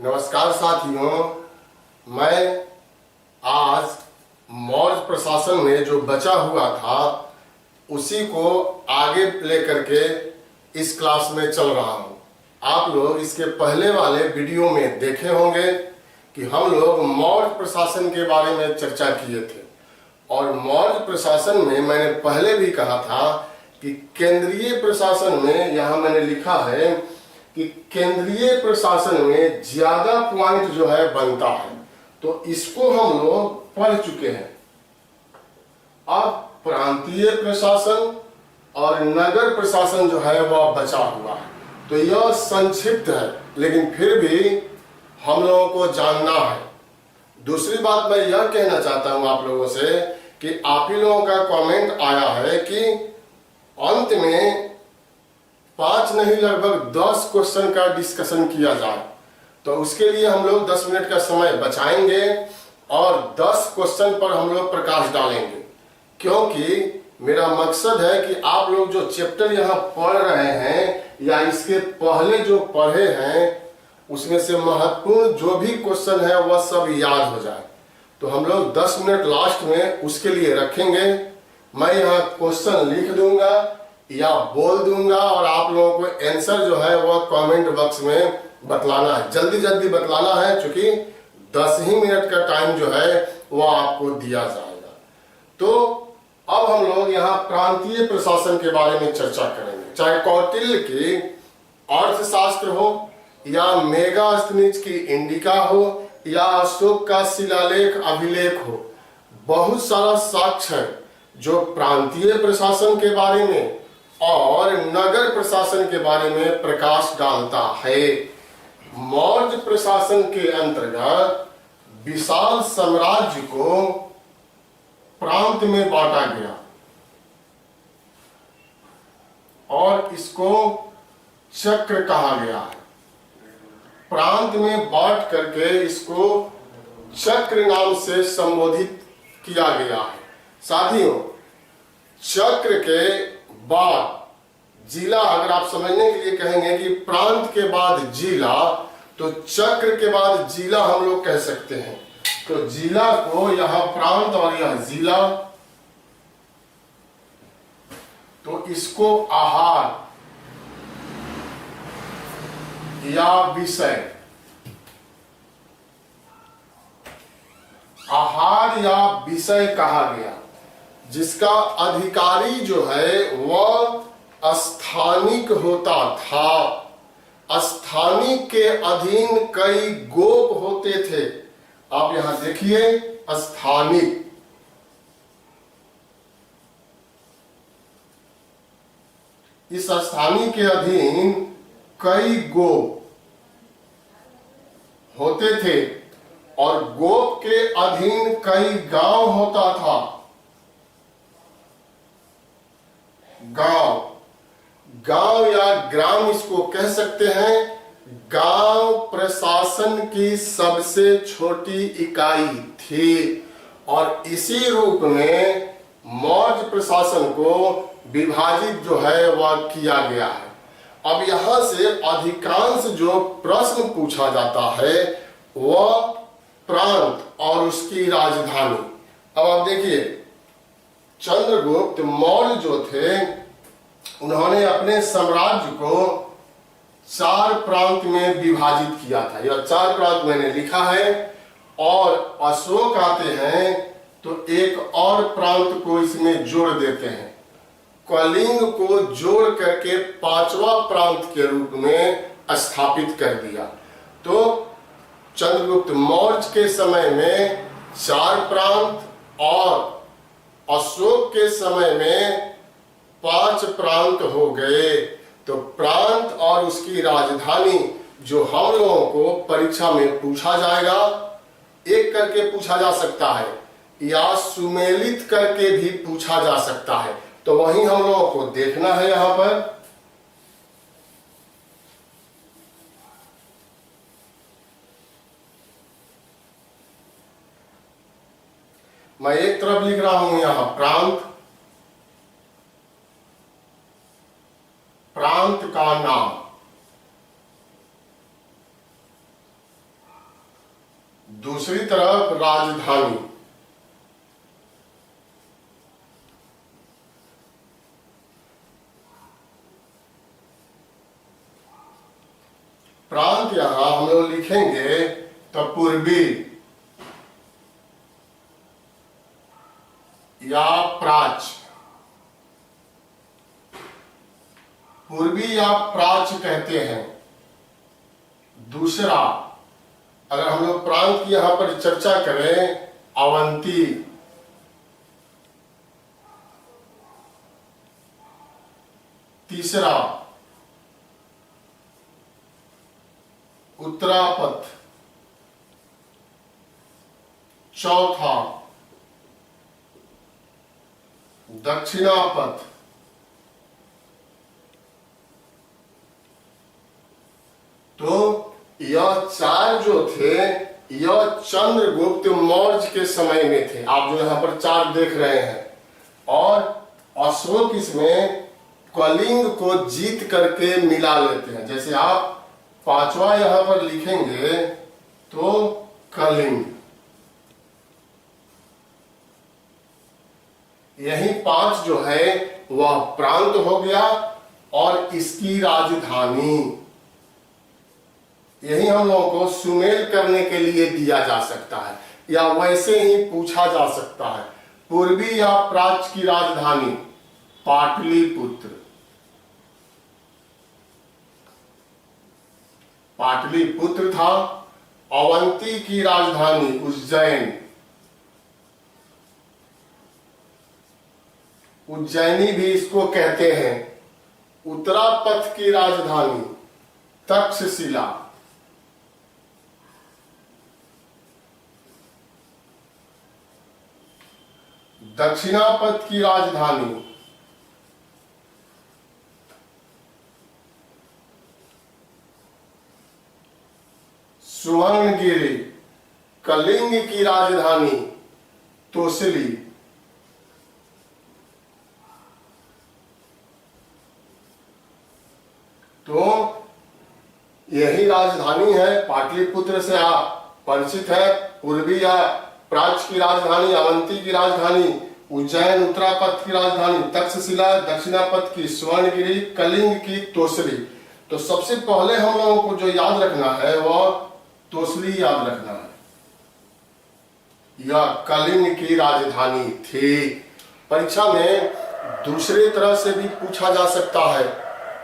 नमस्कार साथियों, मैं आज मौर्य प्रशासन में जो बचा हुआ था उसी को आगे लेकर के इस क्लास में चल रहा हूं। आप लोग इसके पहले वाले वीडियो में देखे होंगे कि हम लोग मौर्य प्रशासन के बारे में चर्चा किए थे और मौर्य प्रशासन में मैंने पहले भी कहा था कि केंद्रीय प्रशासन में, यहाँ मैंने लिखा है कि केंद्रीय प्रशासन में ज्यादा पॉइंट जो है बनता है, तो इसको हम लोग पढ़ चुके हैं। अब प्रांतीय प्रशासन और नगर प्रशासन जो है वह बचा हुआ है, तो यह संक्षिप्त है लेकिन फिर भी हम लोगों को जानना है। दूसरी बात मैं यह कहना चाहता हूं आप लोगों से कि आप ही लोगों का कमेंट आया है कि अंत में 5 नहीं लगभग 10 क्वेश्चन का डिस्कशन किया जाए, तो उसके लिए हम लोग 10 मिनट का समय बचाएंगे और 10 क्वेश्चन पर हम लोग प्रकाश डालेंगे, क्योंकि मेरा मकसद है कि आप लोग जो चैप्टर यहाँ पढ़ रहे हैं या इसके पहले जो पढ़े हैं उसमें से महत्वपूर्ण जो भी क्वेश्चन है वह सब याद हो जाए। तो हम लोग 10 मिनट लास्ट में उसके लिए रखेंगे। मैं यहाँ क्वेश्चन लिख दूंगा या बोल दूंगा और आप लोगों को आंसर जो है वह कमेंट बॉक्स में बतलाना है, जल्दी जल्दी बतलाना है, क्योंकि 10 ही मिनट का टाइम जो है वह आपको दिया जाएगा। तो अब हम लोग यहाँ प्रांतीय प्रशासन के बारे में चर्चा करेंगे। चाहे कौटिल्य की अर्थशास्त्र हो या मेगास्थनीज की इंडिका हो या अशोक का शिलालेख अभिलेख हो, बहुत सारा साक्ष्य है जो प्रांतीय प्रशासन के बारे में और नगर प्रशासन के बारे में प्रकाश डालता है। मौर्य प्रशासन के अंतर्गत विशाल साम्राज्य को प्रांत में बांटा गया और इसको चक्र कहा गया है। प्रांत में बांट करके इसको चक्र नाम से संबोधित किया गया है। साथियों, चक्र के बाद जिला, अगर आप समझने के लिए कहेंगे कि प्रांत के बाद जिला, तो चक्र के बाद जिला हम लोग कह सकते हैं। तो जिला को यहां प्रांत और यह जिला, तो इसको आहार या विषय, आहार या विषय कहा गया, जिसका अधिकारी जो है वह स्थानिक होता था। स्थानिक के अधीन कई गोप होते थे। आप यहां देखिए, स्थानिक, इस स्थानिक के अधीन कई गोप होते थे और गोप के अधीन कई गांव होता था। गांव, गांव या ग्राम इसको कह सकते हैं। गांव प्रशासन की सबसे छोटी इकाई थी और इसी रूप में मौर्य प्रशासन को विभाजित जो है वह किया गया है। अब यहां से अधिकांश जो प्रश्न पूछा जाता है वह प्रांत और उसकी राजधानी। अब आप देखिए, चंद्रगुप्त मौर्य जो थे उन्होंने अपने साम्राज्य को 4 प्रांत में विभाजित किया था। यह 4 प्रांत मैंने लिखा है और अशोक आते हैं तो एक और प्रांत को इसमें जोड़ देते हैं। कलिंग को जोड़ करके 5वां प्रांत के रूप में स्थापित कर दिया। तो चंद्रगुप्त मौर्य के समय में 4 प्रांत और अशोक के समय में 5 प्रांत हो गए। तो प्रांत और उसकी राजधानी जो हम लोगों को परीक्षा में पूछा जाएगा, एक करके पूछा जा सकता है या सुमेलित करके भी पूछा जा सकता है, तो वही हम लोगों को देखना है। यहां पर मैं एक तरफ लिख रहा हूं यहां प्रांत, प्रांत का नाम, दूसरी तरफ राजधानी। प्रांत यहां हम लोग लिखेंगे तो पूर्वी या प्राच्य, पूर्वी या प्राच्य कहते हैं। दूसरा, अगर हम लोग प्रांत की यहां पर चर्चा करें, अवंती, तीसरा उत्तरापथ, चौथा दक्षिणापथ, तो यह चार जो थे यह चंद्रगुप्त मौर्य के समय में थे। आप जो यहां पर चार देख रहे हैं, और अशोक इसमें कलिंग को जीत करके मिला लेते हैं। जैसे आप पांचवा यहां पर लिखेंगे तो कलिंग, यही पांच जो है वह प्रांत हो गया और इसकी राजधानी। यही हम लोगों को सुमेल करने के लिए दिया जा सकता है, या वैसे ही पूछा जा सकता है। पूर्वी या प्राच्य की राजधानी पाटलिपुत्र, पाटलिपुत्र था। अवंती की राजधानी उज्जैन, उज्जैनी भी इसको कहते हैं। उत्तरापथ की राजधानी तक्षशिला, दक्षिणापथ की राजधानी सुवर्णगिरी, कलिंग की राजधानी तोसली, तो यही राजधानी है। पाटलिपुत्र से आप परिचित है। पूर्वी या प्राच्य की राजधानी अवंती की राजधानी उज्जैन, उत्तरापथ की राजधानी तक्षशिला, दक्षिणापथ की सुवर्णगिरी, कलिंग की तोसली। तो सबसे पहले हम लोगों को जो याद रखना है वह तोसली याद रखना है। यह कलिंग की राजधानी थी। परीक्षा में दूसरी तरह से भी पूछा जा सकता है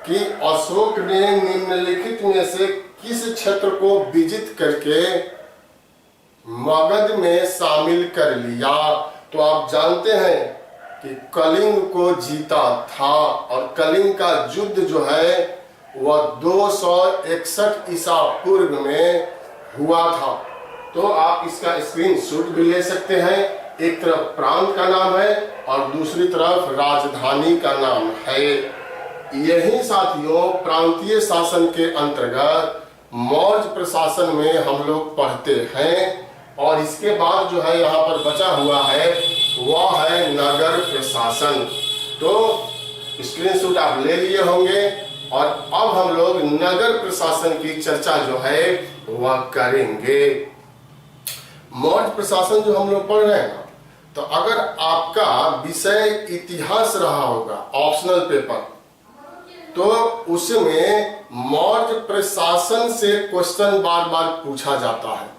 कि अशोक ने निम्नलिखित में से किस क्षेत्र को विजित करके मगध में शामिल कर लिया। तो आप जानते हैं कि कलिंग को जीता था, और कलिंग का युद्ध जो है वह 261 ईसा पूर्व में हुआ था। तो आप इसका स्क्रीनशॉट भी ले सकते हैं। एक तरफ प्रांत का नाम है और दूसरी तरफ राजधानी का नाम है। यही साथियों प्रांतीय शासन के अंतर्गत मौर्य प्रशासन में हम लोग पढ़ते हैं। और इसके बाद जो है यहाँ पर बचा हुआ है वह है नगर प्रशासन। तो स्क्रीनशॉट आप ले लिए होंगे, और अब हम लोग नगर प्रशासन की चर्चा जो है वह करेंगे। मौर्य प्रशासन जो हम लोग पढ़ रहे हैं, तो अगर आपका विषय इतिहास रहा होगा ऑप्शनल पेपर, तो उसमें मौर्य प्रशासन से क्वेश्चन बार बार पूछा जाता है।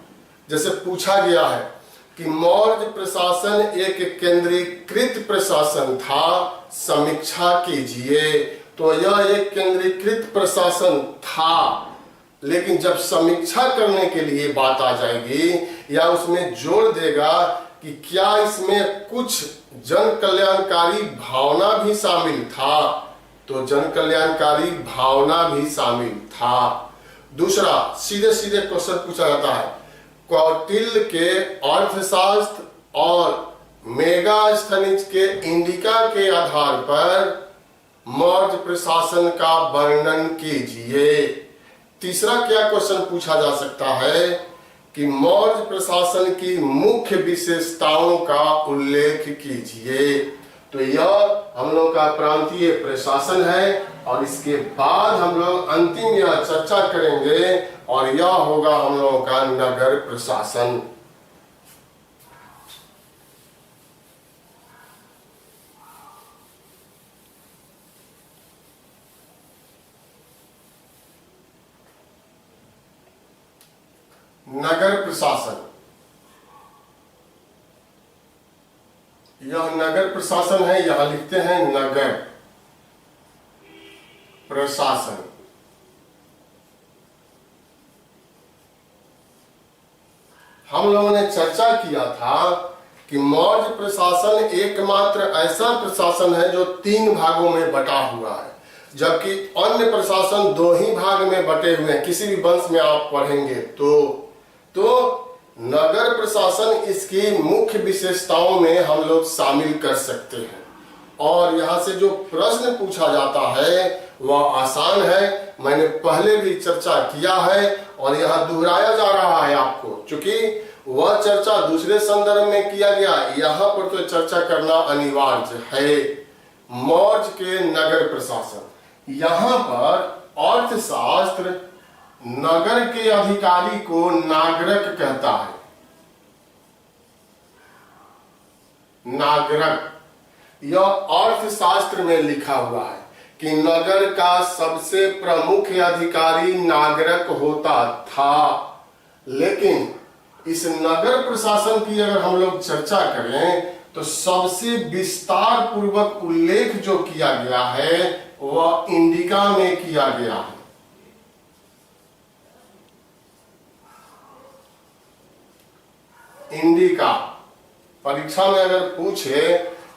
जैसे पूछा गया है कि मौर्य प्रशासन एक केंद्रीकृत प्रशासन था, समीक्षा कीजिए। तो यह एक केंद्रीकृत प्रशासन था, लेकिन जब समीक्षा करने के लिए बात आ जाएगी या उसमें जोड़ देगा कि क्या इसमें कुछ जन कल्याणकारी भावना भी शामिल था, तो जन कल्याणकारी भावना भी शामिल था। दूसरा, सीधे सीधे क्वेश्चन पूछा जाता है, कौटिल्य के अर्थशास्त्र और मेगास्थनीज के इंडिका के आधार पर मौर्य प्रशासन का वर्णन कीजिए। तीसरा क्या क्वेश्चन पूछा जा सकता है कि मौर्य प्रशासन की मुख्य विशेषताओं का उल्लेख कीजिए। तो यह हम लोग का प्रांतीय प्रशासन है और इसके बाद हम लोग अंतिम यह चर्चा करेंगे और यह होगा हम लोगों का नगर प्रशासन। नगर प्रशासन, यह नगर प्रशासन है। यहां लिखते हैं नगर प्रशासन। हम लोगों ने चर्चा किया था कि मौर्य प्रशासन एकमात्र ऐसा प्रशासन है जो 3 भागों में बटा हुआ है, जबकि अन्य प्रशासन 2 ही भाग में बटे हुए हैं। किसी भी वंश में आप पढ़ेंगे तो नगर प्रशासन इसकी मुख्य विशेषताओं में हम लोग शामिल कर सकते हैं। और यहाँ से जो प्रश्न पूछा जाता है वह आसान है, मैंने पहले भी चर्चा किया है और यहाँ दोहराया जा रहा है आपको, क्योंकि वह चर्चा दूसरे संदर्भ में किया गया, यहाँ पर तो चर्चा करना अनिवार्य है। मौर्य के नगर प्रशासन, यहाँ पर अर्थशास्त्र नगर के अधिकारी को नागरक कहता है। नागरक, यह अर्थशास्त्र में लिखा हुआ है कि नगर का सबसे प्रमुख अधिकारी नागरक होता था। लेकिन इस नगर प्रशासन की अगर हम लोग चर्चा करें तो सबसे विस्तार पूर्वक उल्लेख जो किया गया है वह इंडिका में किया गया है। इंडिका, परीक्षा में अगर पूछे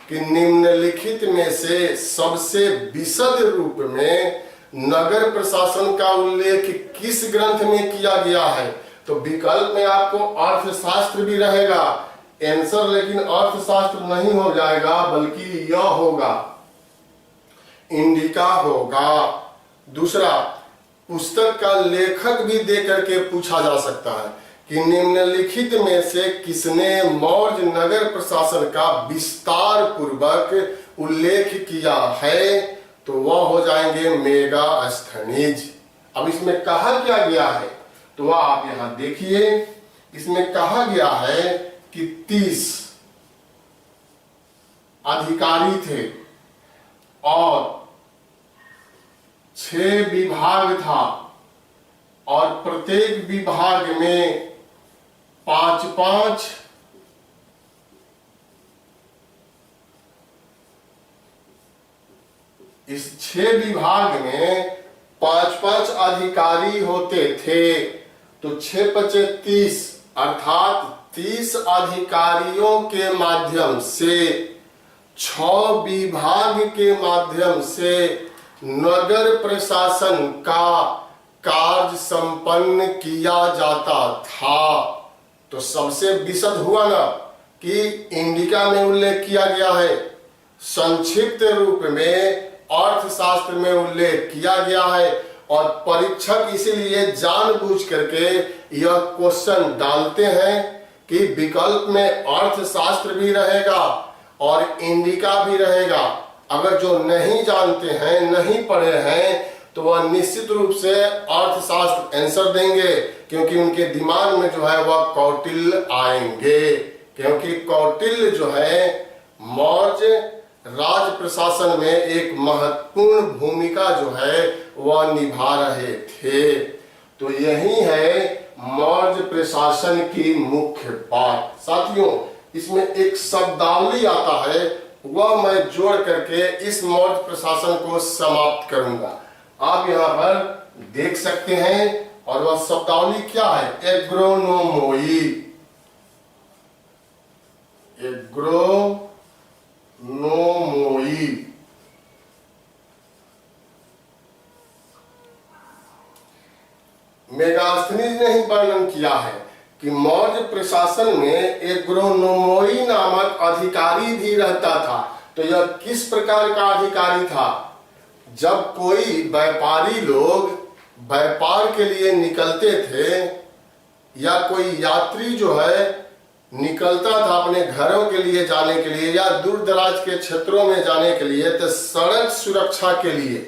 कि निम्नलिखित में से सबसे विशद रूप में नगर प्रशासन का उल्लेख किस ग्रंथ में किया गया है, तो विकल्प में आपको अर्थशास्त्र भी रहेगा आंसर, लेकिन अर्थशास्त्र नहीं हो जाएगा बल्कि यह होगा, इंडिका होगा। दूसरा, पुस्तक का लेखक भी दे करके पूछा जा सकता है कि निम्नलिखित में से किसने मौर्य नगर प्रशासन का विस्तार पूर्वक उल्लेख किया है, तो वह हो जाएंगे मेगास्थनीज। अब इसमें कहा क्या गया है तो वह आप यहां देखिए, इसमें कहा गया है कि 30 अधिकारी थे और 6 विभाग था और प्रत्येक विभाग में 5-5 इस 6 विभाग में 5-5 अधिकारी होते थे, तो 6-5 30 अर्थात 30 अधिकारियों के माध्यम से 6 विभाग के माध्यम से नगर प्रशासन का कार्य संपन्न किया जाता था। तो सबसे विशद हुआ ना कि इंडिका में उल्लेख किया गया है, संक्षिप्त रूप में अर्थशास्त्र में उल्लेख किया गया है, और परीक्षक इसीलिए जानबूझ करके यह क्वेश्चन डालते हैं कि विकल्प में अर्थशास्त्र भी रहेगा और इंडिका भी रहेगा। अगर जो नहीं जानते हैं, नहीं पढ़े हैं, तो वह निश्चित रूप से अर्थशास्त्र आंसर देंगे, क्योंकि उनके दिमाग में जो है वह कौटिल्य आएंगे, क्योंकि कौटिल्य जो है मौर्य राज प्रशासन में एक महत्वपूर्ण भूमिका जो है वह निभा रहे थे। तो यही है मौर्य प्रशासन की मुख्य बात। साथियों, इसमें एक शब्दावली आता है, वह मैं जोड़ करके इस मौर्य प्रशासन को समाप्त करूंगा। आप यहाँ पर देख सकते हैं, और वह शब्दावली क्या है? एग्रोनोमोई। एग्रोनोमोई मेगास्थनीज ने ही वर्णन किया है कि मौर्य प्रशासन में एग्रोनोमोई नामक अधिकारी भी रहता था। तो यह किस प्रकार का अधिकारी था? जब कोई व्यापारी लोग व्यापार के लिए निकलते थे या कोई यात्री जो है निकलता था अपने घरों के लिए जाने के लिए या दूर दराज के क्षेत्रों में जाने के लिए, तो सड़क सुरक्षा के लिए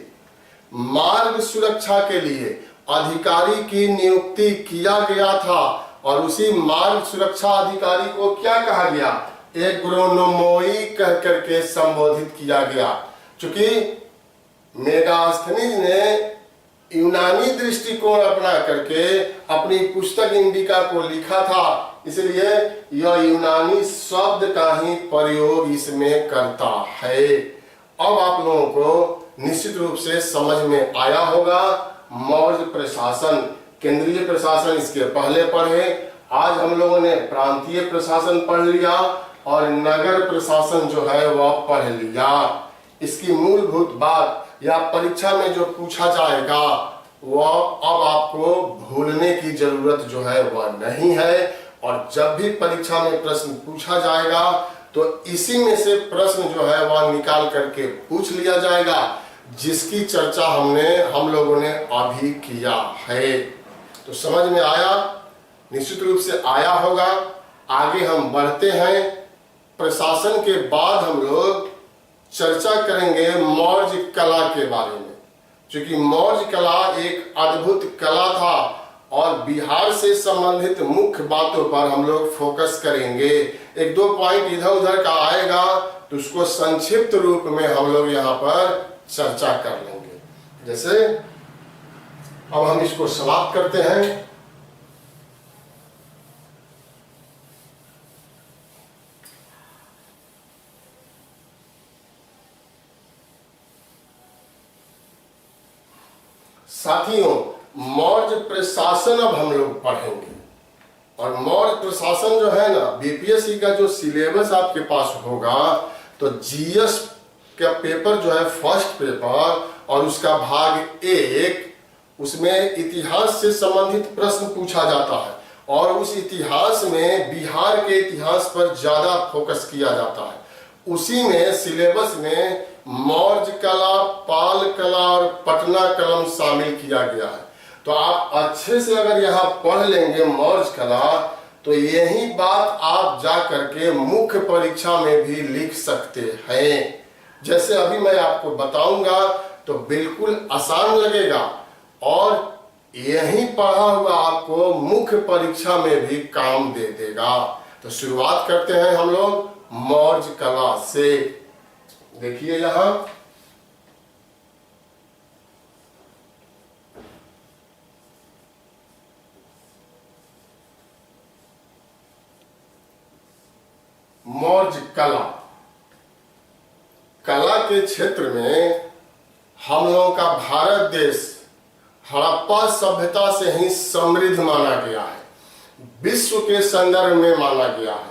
मार्ग सुरक्षा के लिए अधिकारी की नियुक्ति किया गया था और उसी मार्ग सुरक्षा अधिकारी को क्या कहा गया, एग्रोनोमोई कह करके संबोधित किया गया। क्योंकि मेगास्थनीज ने यूनानी दृष्टिकोण अपना करके अपनी पुस्तक इंडिका को लिखा था, इसलिए यह यूनानी शब्द का ही प्रयोग इसमें करता है। अब आप लोगों को निश्चित रूप से समझ में आया होगा। मौर्य प्रशासन, केंद्रीय प्रशासन इसके पहले पढ़े, आज हम लोगों ने प्रांतीय प्रशासन पढ़ लिया और नगर प्रशासन जो है वह पढ़ लिया। इसकी मूलभूत बात या परीक्षा में जो पूछा जाएगा वह अब आपको भूलने की जरूरत जो है वह नहीं है, और जब भी परीक्षा में प्रश्न पूछा जाएगा तो इसी में से प्रश्न जो है वह निकाल करके पूछ लिया जाएगा, जिसकी चर्चा हम लोगों ने अभी किया है। तो समझ में आया, निश्चित रूप से आया होगा। आगे हम बढ़ते हैं। प्रशासन के बाद हम लोग चर्चा करेंगे मौर्य कला के बारे में, क्योंकि मौर्य कला एक अद्भुत कला था और बिहार से संबंधित मुख्य बातों पर हम लोग फोकस करेंगे। एक दो पॉइंट इधर उधर का आएगा तो उसको संक्षिप्त रूप में हम लोग यहाँ पर चर्चा कर लेंगे। जैसे अब हम इसको समाप्त करते हैं। साथियों, मौर्य प्रशासन अब हम लोग पढ़ेंगे, और मौर्य प्रशासन जो है ना, बीपीएससी का जो सिलेबस आपके पास होगा तो जीएस का पेपर जो है फर्स्ट पेपर और उसका भाग 1, उसमें इतिहास से संबंधित प्रश्न पूछा जाता है और उस इतिहास में बिहार के इतिहास पर ज्यादा फोकस किया जाता है। उसी में सिलेबस में मौर्य कला, पाल कला और पटना कलम शामिल किया गया है। तो आप अच्छे से अगर यहाँ पढ़ लेंगे मौर्य कला तो यही बात आप जा करके मुख्य परीक्षा में भी लिख सकते हैं। जैसे अभी मैं आपको बताऊंगा तो बिल्कुल आसान लगेगा और यही पढ़ा हुआ आपको मुख्य परीक्षा में भी काम दे देगा। तो शुरुआत करते हैं हम लोग मौर्य कला से। देखिए यहां मौर्य कला, कला के क्षेत्र में हम लोगों का भारत देश हड़प्पा सभ्यता से ही समृद्ध माना गया है, विश्व के संदर्भ में माना गया है।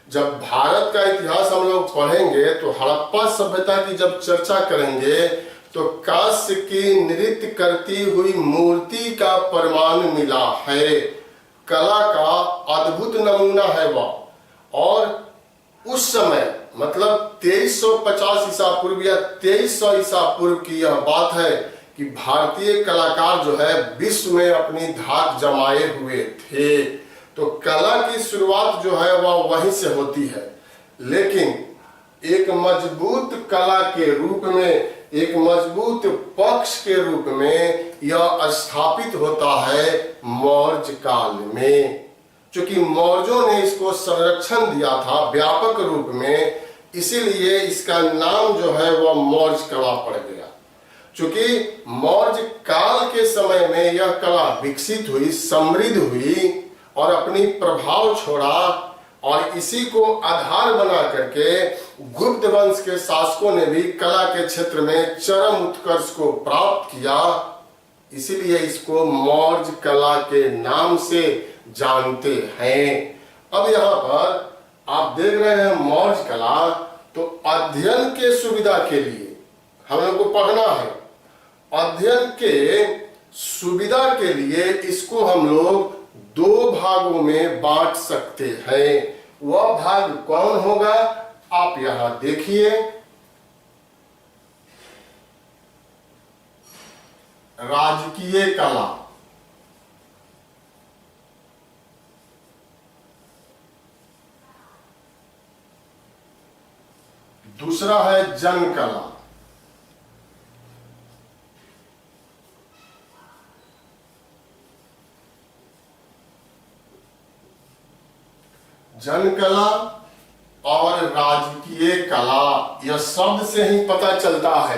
जब भारत का इतिहास हम लोग पढ़ेंगे तो हड़प्पा सभ्यता की जब चर्चा करेंगे तो कांस्य की नृत्य करती हुई मूर्ति का प्रमाण मिला है। कला का अद्भुत नमूना है वह। और उस समय मतलब 2350 ईसा पूर्व या 2300 ईसा पूर्व की यह बात है कि भारतीय कलाकार जो है विश्व में अपनी धाक जमाए हुए थे। तो कला की शुरुआत जो है वह वहीं से होती है, लेकिन एक मजबूत कला के रूप में, एक मजबूत पक्ष के रूप में यह स्थापित होता है मौर्य काल में। क्योंकि मौर्यों ने इसको संरक्षण दिया था व्यापक रूप में, इसीलिए इसका नाम जो है वह मौर्य कला पड़ गया। क्योंकि मौर्य काल के समय में यह कला विकसित हुई, समृद्ध हुई और अपनी प्रभाव छोड़ा, और इसी को आधार बना करके गुप्त वंश के शासकों ने भी कला के क्षेत्र में चरम उत्कर्ष को प्राप्त किया। इसीलिए इसको मौर्य कला के नाम से जानते हैं। अब यहाँ पर आप देख रहे हैं मौर्य कला, तो अध्ययन के सुविधा के लिए हम लोग को पढ़ना है। अध्ययन के सुविधा के लिए इसको हम लोग 2 भागों में बांट सकते हैं। वह भाग कौन होगा आप यहां देखिए। राजकीय कला, दूसरा है जन कला, जन कला और राजकीय कला, यह शब्द से ही पता चलता है।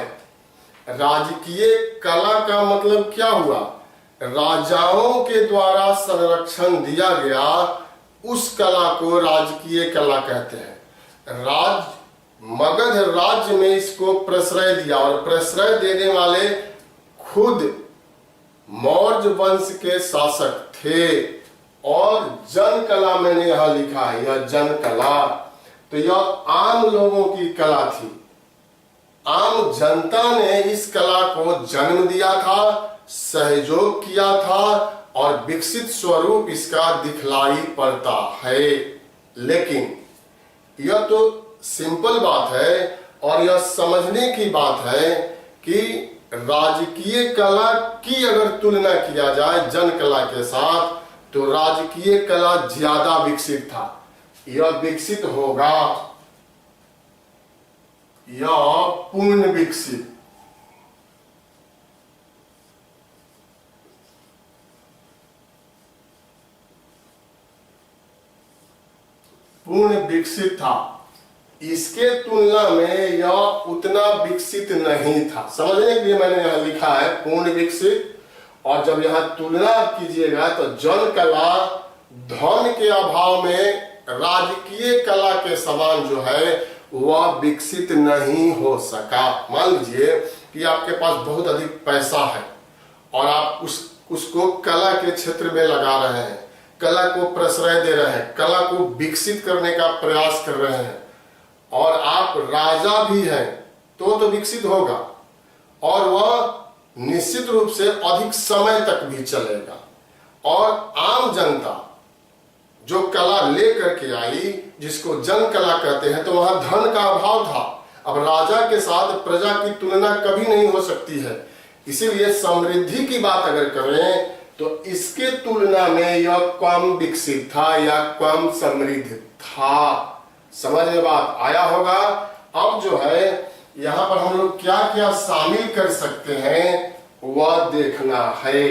राजकीय कला का मतलब क्या हुआ? राजाओं के द्वारा संरक्षण दिया गया उस कला को राजकीय कला कहते हैं। मगध राज्य में इसको प्रश्रय दिया और प्रश्रय देने वाले खुद मौर्य वंश के शासक थे। और जन कला मैंने यहां लिखा है, यह जन कला, तो यह आम लोगों की कला थी। आम जनता ने इस कला को जन्म दिया था, सहयोग किया था और विकसित स्वरूप इसका दिखलाई पड़ता है। लेकिन यह तो सिंपल बात है और यह समझने की बात है कि राजकीय कला की अगर तुलना किया जाए जन कला के साथ, तो राजकीय कला ज्यादा विकसित था। यह विकसित होगा, यह पूर्ण विकसित। पूर्ण विकसित था। इसके तुलना में यह उतना विकसित नहीं था। समझने के लिए मैंने यहां लिखा है पूर्ण विकसित। और जब यहां तुलना कीजिएगा तो जन कला धन के अभाव में राजकीय कला के समान जो है वह विकसित नहीं हो सका। मान लीजिए कि आपके पास बहुत अधिक पैसा है और आप उसको कला के क्षेत्र में लगा रहे हैं, कला को प्रश्रय दे रहे हैं, कला को विकसित करने का प्रयास कर रहे हैं, और आप राजा भी हैं तो विकसित होगा और वह निश्चित रूप से अधिक समय तक भी चलेगा। और आम जनता जो कला लेकर के आई, जिसको जन कला कहते हैं, तो वहां धन का अभाव था। अब राजा के साथ प्रजा की तुलना कभी नहीं हो सकती है। इसीलिए समृद्धि की बात अगर करें तो इसके तुलना में यह कम विकसित था या कम समृद्ध था। समझ में बात आया होगा। अब जो है यहाँ पर हम लोग क्या क्या शामिल कर सकते हैं वह देखना है।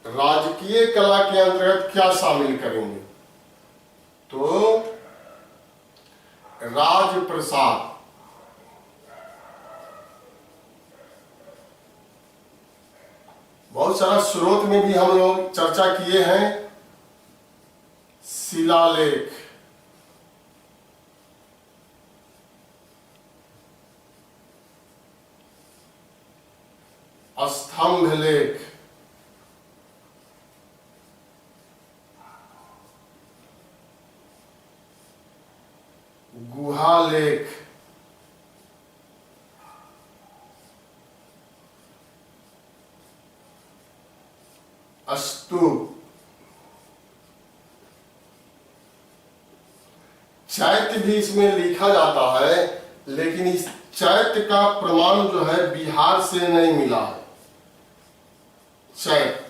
राजकीय कला के अंतर्गत क्या शामिल करेंगे? तो राजप्रसाद, बहुत सारा स्रोत में भी हम लोग चर्चा किए हैं। शिलालेख, स्तंभ लेख, गुहा लेख, स्तूप, चैत्य भी इसमें लिखा जाता है, लेकिन इस चैत्य का प्रमाण जो है बिहार से नहीं मिला है। चैत्य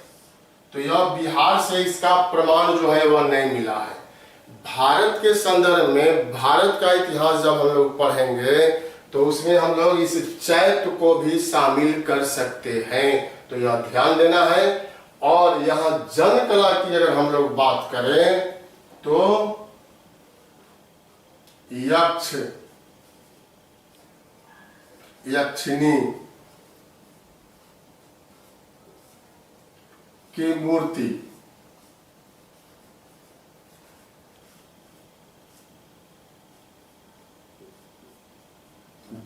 तो यह बिहार से इसका प्रमाण जो है वह नहीं मिला है। भारत के संदर्भ में भारत का इतिहास जब हम लोग पढ़ेंगे तो उसमें हम लोग इस चैत्य को भी शामिल कर सकते हैं, तो यह ध्यान देना है। और यहाँ जन कला की अगर हम लोग बात करें तो यक्ष, यक्षिणी की मूर्ति,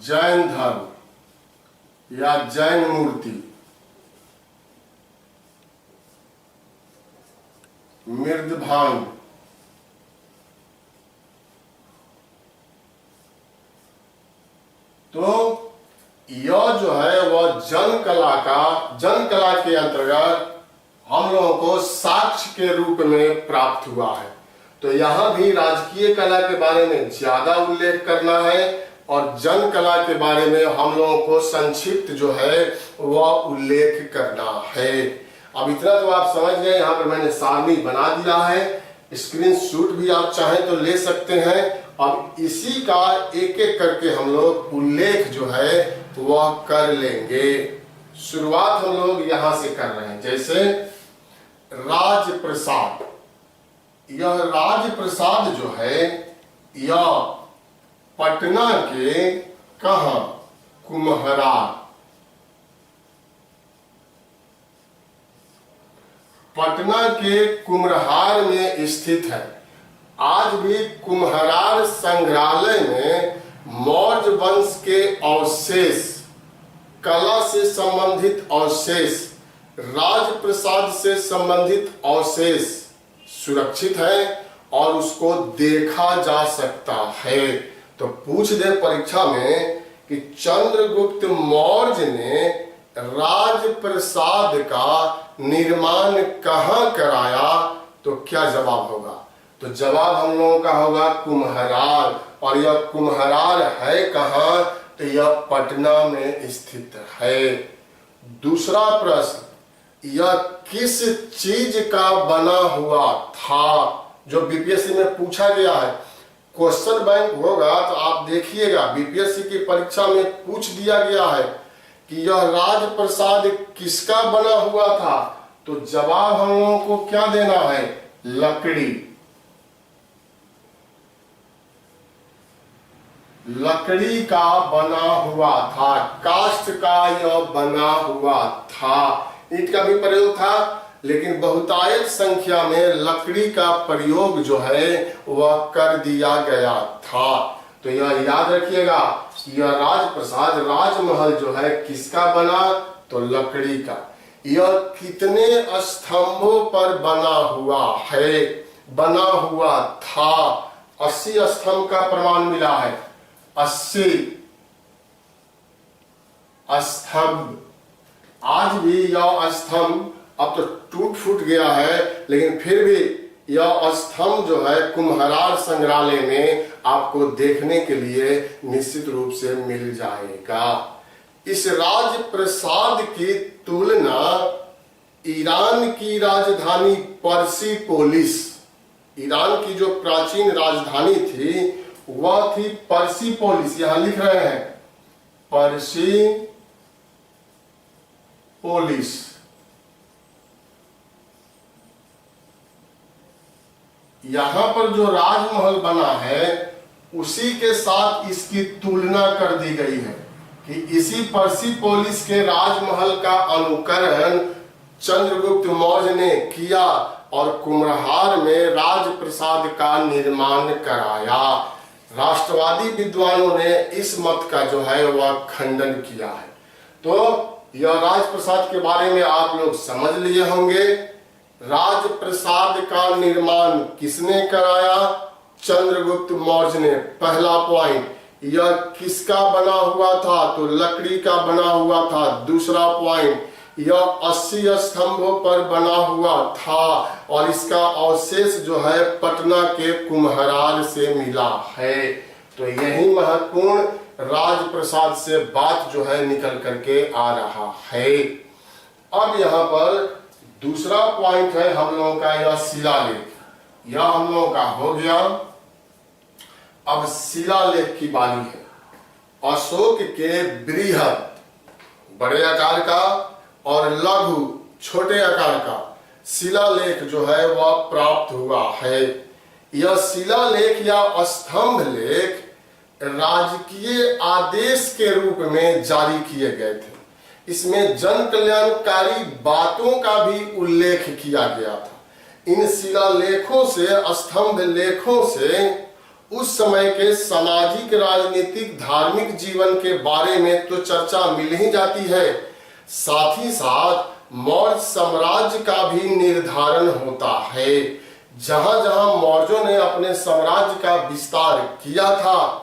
जैन धर्म या जैन मूर्ति, मृदभांड, तो यह जो है वह जन कला के अंतर्गत हम लोगों को साक्ष्य के रूप में प्राप्त हुआ है। तो यहां भी राजकीय कला के बारे में ज्यादा उल्लेख करना है और जन कला के बारे में हम लोगों को संक्षिप्त जो है वह उल्लेख करना है। अब इतना तो आप समझ गए। यहाँ पर मैंने सारणी बना दिया है, स्क्रीनशॉट भी आप चाहें तो ले सकते हैं। अब इसी का एक एक करके हम लोग उल्लेख जो है वह कर लेंगे। शुरुआत हम लोग यहां से कर रहे हैं। जैसे राजप्रसाद, यह राजप्रसाद जो है यह पटना के कहां, कुम्हरार, पटना के कुम्हरार में स्थित है। आज भी कुम्हरार संग्रहालय में मौर्य वंश के अवशेष, कला से संबंधित अवशेष, राजप्रसाद से संबंधित अवशेष सुरक्षित है और उसको देखा जा सकता है। तो पूछ दे परीक्षा में कि चंद्रगुप्त मौर्य ने राजप्रसाद का निर्माण कहां कराया, तो क्या जवाब होगा? तो जवाब हम लोगों का होगा कुम्हरार। और यह कुम्हरार है कहां? तो यह पटना में स्थित है। दूसरा प्रश्न, यह किस चीज का बना हुआ था? जो बीपीएससी में पूछा गया है, क्वेश्चन बैंक होगा तो आप देखिएगा बीपीएससी की परीक्षा में पूछ दिया गया है कि यह राजप्रसाद किसका बना हुआ था। तो जवाब हम लोगों को क्या देना है? लकड़ी, लकड़ी का बना हुआ था, काष्ठ का यह बना हुआ था। ईंट का भी प्रयोग था, लेकिन बहुतायत संख्या में लकड़ी का प्रयोग जो है वह कर दिया गया था। तो यह याद रखिएगा, यह राजप्रसाद, राजमहल जो है किसका बना? तो लकड़ी का। यह कितने स्तंभों पर बना हुआ है? बना हुआ था। 80 स्तंभ का प्रमाण मिला है, 80 स्तंभ। आज भी यह स्तंभ अब तो टूट फूट गया है, लेकिन फिर भी यह स्तंभ जो है कुम्हरार संग्रहालय में आपको देखने के लिए निश्चित रूप से मिल जाएगा। इस राजप्रसाद की तुलना ईरान की राजधानी पर्सिपोलिस, ईरान की जो प्राचीन राजधानी थी वह थी पर्सिपोलिस। यहां लिख रहे हैं पर्सिपोलिस। यहां पर जो राजमहल बना है उसी के साथ इसकी तुलना कर दी गई है कि इसी पर्सिपोलिस के राजमहल का अनुकरण चंद्रगुप्त मौर्य ने किया और कुम्हरार में राजप्रसाद का निर्माण कराया। राष्ट्रवादी विद्वानों ने इस मत का जो है वह खंडन किया है। तो यह राजप्रसाद के बारे में आप लोग समझ लिए होंगे। राजप्रसाद का निर्माण किसने कराया? चंद्रगुप्त मौर्य ने। पहला पॉइंट, यह किसका बना हुआ था? तो लकड़ी का बना हुआ था। दूसरा पॉइंट, यह 80 स्तंभों पर बना हुआ था और इसका अवशेष जो है पटना के कुम्हरार से मिला है। तो यही महत्वपूर्ण राजप्रसाद से बात जो है निकल करके आ रहा है। अब यहाँ पर दूसरा पॉइंट है हम लोगों का यह शिलालेख। यह हम लोगों का हो गया। अब शिलालेख की बारी है। अशोक के बृहद, बड़े आकार का, और लघु, छोटे आकार का शिलालेख जो है वह प्राप्त हुआ है। यह शिलालेख या स्तंभ लेख राजकीय आदेश के रूप में जारी किए गए थे। इसमें जन कल्याणकारी बातों का भी उल्लेख किया गया था। इन शिलालेखों से, स्तंभ लेखों से उस समय के सामाजिक, राजनीतिक, धार्मिक जीवन के बारे में तो चर्चा मिल ही जाती है, साथ ही साथ मौर्य साम्राज्य का भी निर्धारण होता है। जहां जहां मौर्यों ने अपने साम्राज्य का विस्तार किया था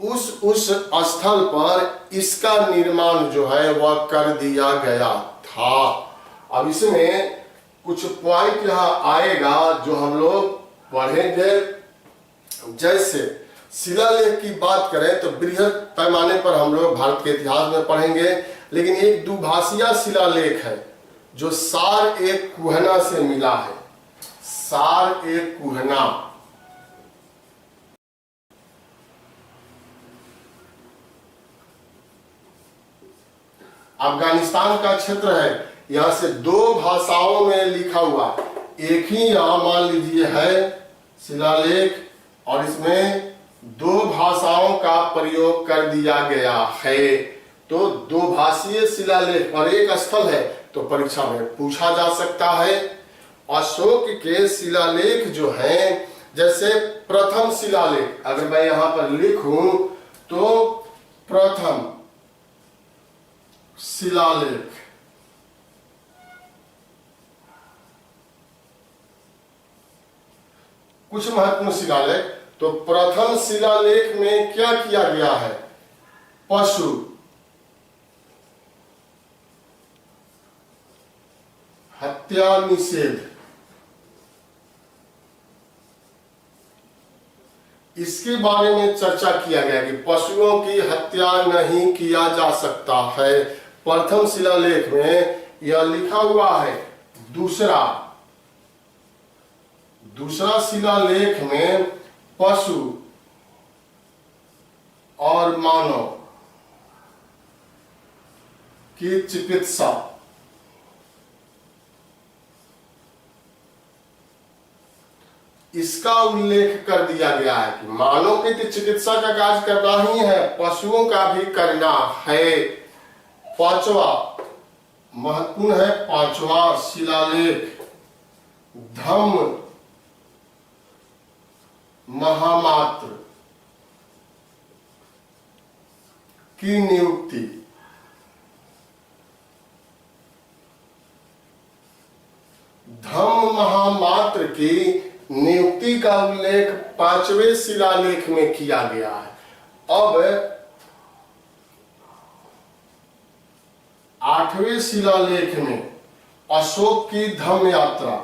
उस स्थल पर इसका निर्माण जो है वह कर दिया गया था। अब इसमें कुछ पॉइंट यहाँ आएगा जो हम लोग पढ़ेंगे। जैसे शिलालेख की बात करें तो बृहद पैमाने पर हम लोग भारत के इतिहास में पढ़ेंगे, लेकिन एक दुभाषिया शिलालेख है जो सार ए कुहना से मिला है। सार ए कुहना अफगानिस्तान का क्षेत्र है। यहां से 2 भाषाओं में लिखा हुआ, एक ही यहाँ मान लीजिए है शिलालेख और इसमें दो भाषाओं का प्रयोग कर दिया गया है, तो दो भाषीय शिलालेख और एक स्थल है, तो परीक्षा में पूछा जा सकता है। अशोक के शिलालेख जो हैं, जैसे प्रथम शिलालेख अगर मैं यहां पर लिखूं तो प्रथम शिलालेख, कुछ महत्वपूर्ण शिलालेख, तो प्रथम शिलालेख में क्या किया गया है? पशु हत्या निषेध, इसके बारे में चर्चा किया गया कि पशुओं की हत्या नहीं किया जा सकता है। प्रथम शिलालेख में यह लिखा हुआ है। दूसरा शिलालेख में पशु और मानव की चिकित्सा, इसका उल्लेख कर दिया गया है कि मानव की तो चिकित्सा का कार्य करना ही है, पशुओं का भी करना है। पांचवा महत्वपूर्ण है, पांचवा शिलालेख धम्म महामात्र की नियुक्ति। धम्म महामात्र की नियुक्ति का उल्लेख पांचवें शिलालेख में किया गया है। अब आठवें शिलालेख में अशोक की धम्म यात्रा,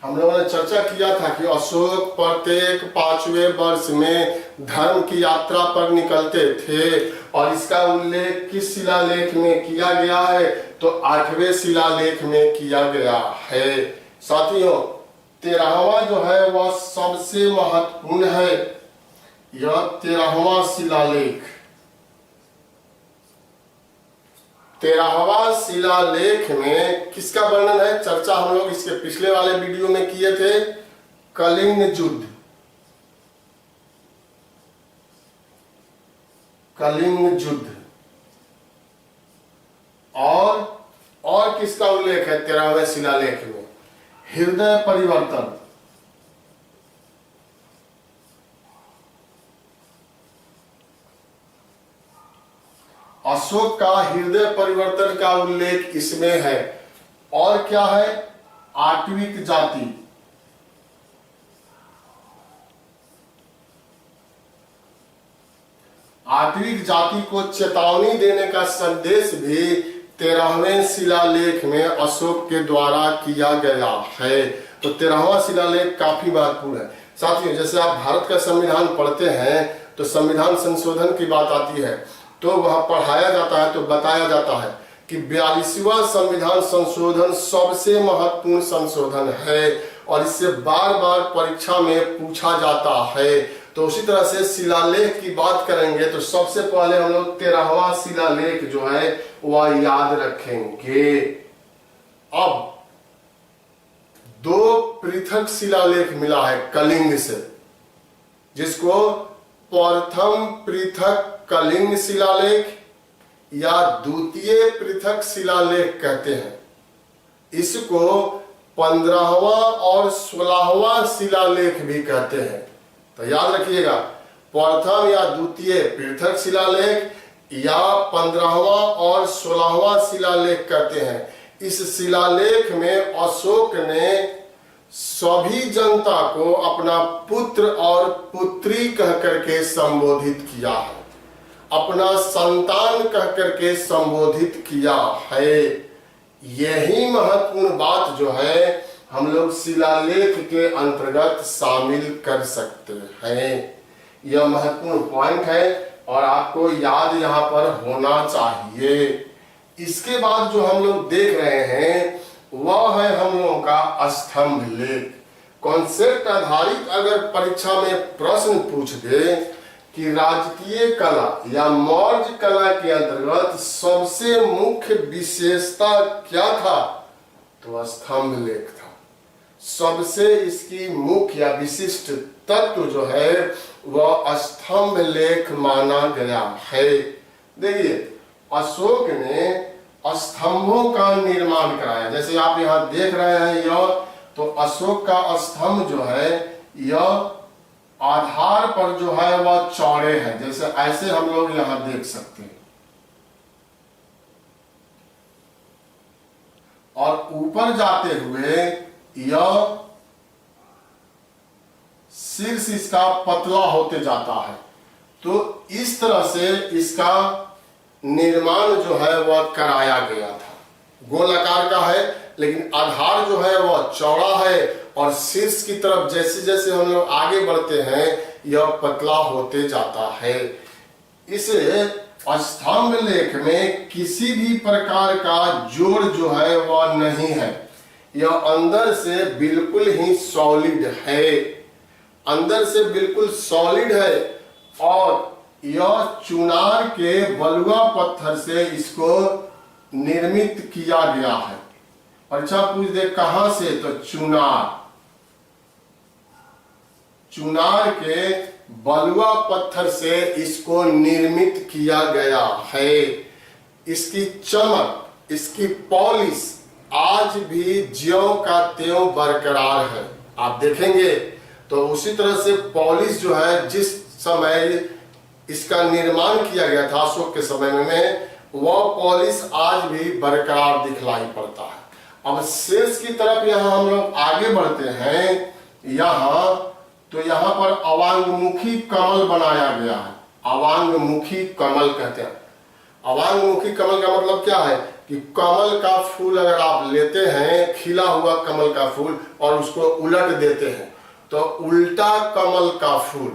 हम लोगों ने चर्चा किया था कि अशोक प्रत्येक 5वें वर्ष में धर्म की यात्रा पर निकलते थे और इसका उल्लेख किस शिलालेख में किया गया है? तो 8वें शिलालेख में किया गया है। साथियों, 13वां जो है वह सबसे महत्वपूर्ण है। यह 13वां शिलालेख, 13वां शिलालेख में किसका वर्णन है? चर्चा हम लोग इसके पिछले वाले वीडियो में किए थे, कलिंग युद्ध। कलिंग युद्ध और किसका उल्लेख है 13वें शिलालेख में? हृदय परिवर्तन। अशोक का हृदय परिवर्तन का उल्लेख इसमें है। और क्या है? आत्विक जाति। आत्विक जाति को चेतावनी देने का संदेश भी 13वें शिलालेख में अशोक के द्वारा किया गया है। तो 13वां शिलालेख काफी महत्वपूर्ण है। साथियों, जैसे आप भारत का संविधान पढ़ते हैं तो संविधान संशोधन की बात आती है, तो वह पढ़ाया जाता है, तो बताया जाता है कि 42वां संविधान संशोधन सबसे महत्वपूर्ण संशोधन है और इससे बार बार परीक्षा में पूछा जाता है। तो उसी तरह से शिलालेख की बात करेंगे तो सबसे पहले हम लोग 13वां शिलालेख जो है वह याद रखेंगे। अब दो पृथक शिलालेख मिला है कलिंग से, जिसको प्रथम पृथक कलिंग शिलालेख या द्वितीय पृथक शिलालेख कहते हैं। इसको 15वां और 16वां शिलालेख भी कहते हैं। तो याद रखिएगा, प्रथम या द्वितीय पृथक शिलालेख या 15वां और 16वां शिलालेख कहते हैं। इस शिलालेख में अशोक ने सभी जनता को अपना पुत्र और पुत्री कह करके संबोधित किया है, अपना संतान कह करके संबोधित किया है। यही महत्वपूर्ण बात जो है हम लोग शिलालेख के अंतर्गत शामिल कर सकते हैं। यह महत्वपूर्ण पॉइंट है और आपको याद यहाँ पर होना चाहिए। इसके बाद जो हम लोग देख रहे हैं वह है हम लोगों का स्तंभ लेख। कॉन्सेप्ट आधारित अगर परीक्षा में प्रश्न पूछ दे कि राजकीय कला या मौर्य कला के अंतर्गत सबसे मुख्य विशेषता क्या था, तो स्तंभ लेख था। सबसे इसकी मुख्य या विशिष्ट तत्व जो है वह स्तंभ लेख माना गया है। देखिए, अशोक ने स्तंभों का निर्माण कराया। जैसे आप यहाँ देख रहे हैं, यह तो अशोक का स्तंभ जो है यह आधार पर जो है वह चौड़े है। जैसे ऐसे हम लोग यहां देख सकते हैं, और ऊपर जाते हुए यह शीर्ष इसका पतला होते जाता है। तो इस तरह से इसका निर्माण जो है वह कराया गया था। गोलाकार का है, लेकिन आधार जो है वह चौड़ा है, और शीर्ष की तरफ जैसे जैसे हम लोग आगे बढ़ते हैं यह पतला होते जाता है। इस स्तंभ लेख में किसी भी प्रकार का जोड़ जो है वह नहीं है। यह अंदर से बिल्कुल ही सॉलिड है, अंदर से बिल्कुल सॉलिड है, और यह चुनार के बलुआ पत्थर से इसको निर्मित किया गया है। परीक्षा पूछ दे कहां से, तो चुनार के बलुआ पत्थर से इसको निर्मित किया गया है। इसकी चमक, इसकी पॉलिश आज भी ज्यों का त्यों बरकरार है। आप देखेंगे तो उसी तरह से पॉलिश जो है, जिस समय इसका निर्माण किया गया था अशोक के समय में, वह पॉलिश आज भी बरकरार दिखलाई पड़ता है। अब शेष की तरफ यहाँ हम लोग आगे बढ़ते हैं, यहाँ तो यहाँ पर अवांगमुखी कमल बनाया गया है। अवांगमुखी कमल कहते हैं। अवांगमुखी कमल का मतलब क्या है कि कमल का फूल अगर आप लेते हैं, खिला हुआ कमल का फूल, और उसको उलट देते हैं तो उल्टा कमल का फूल,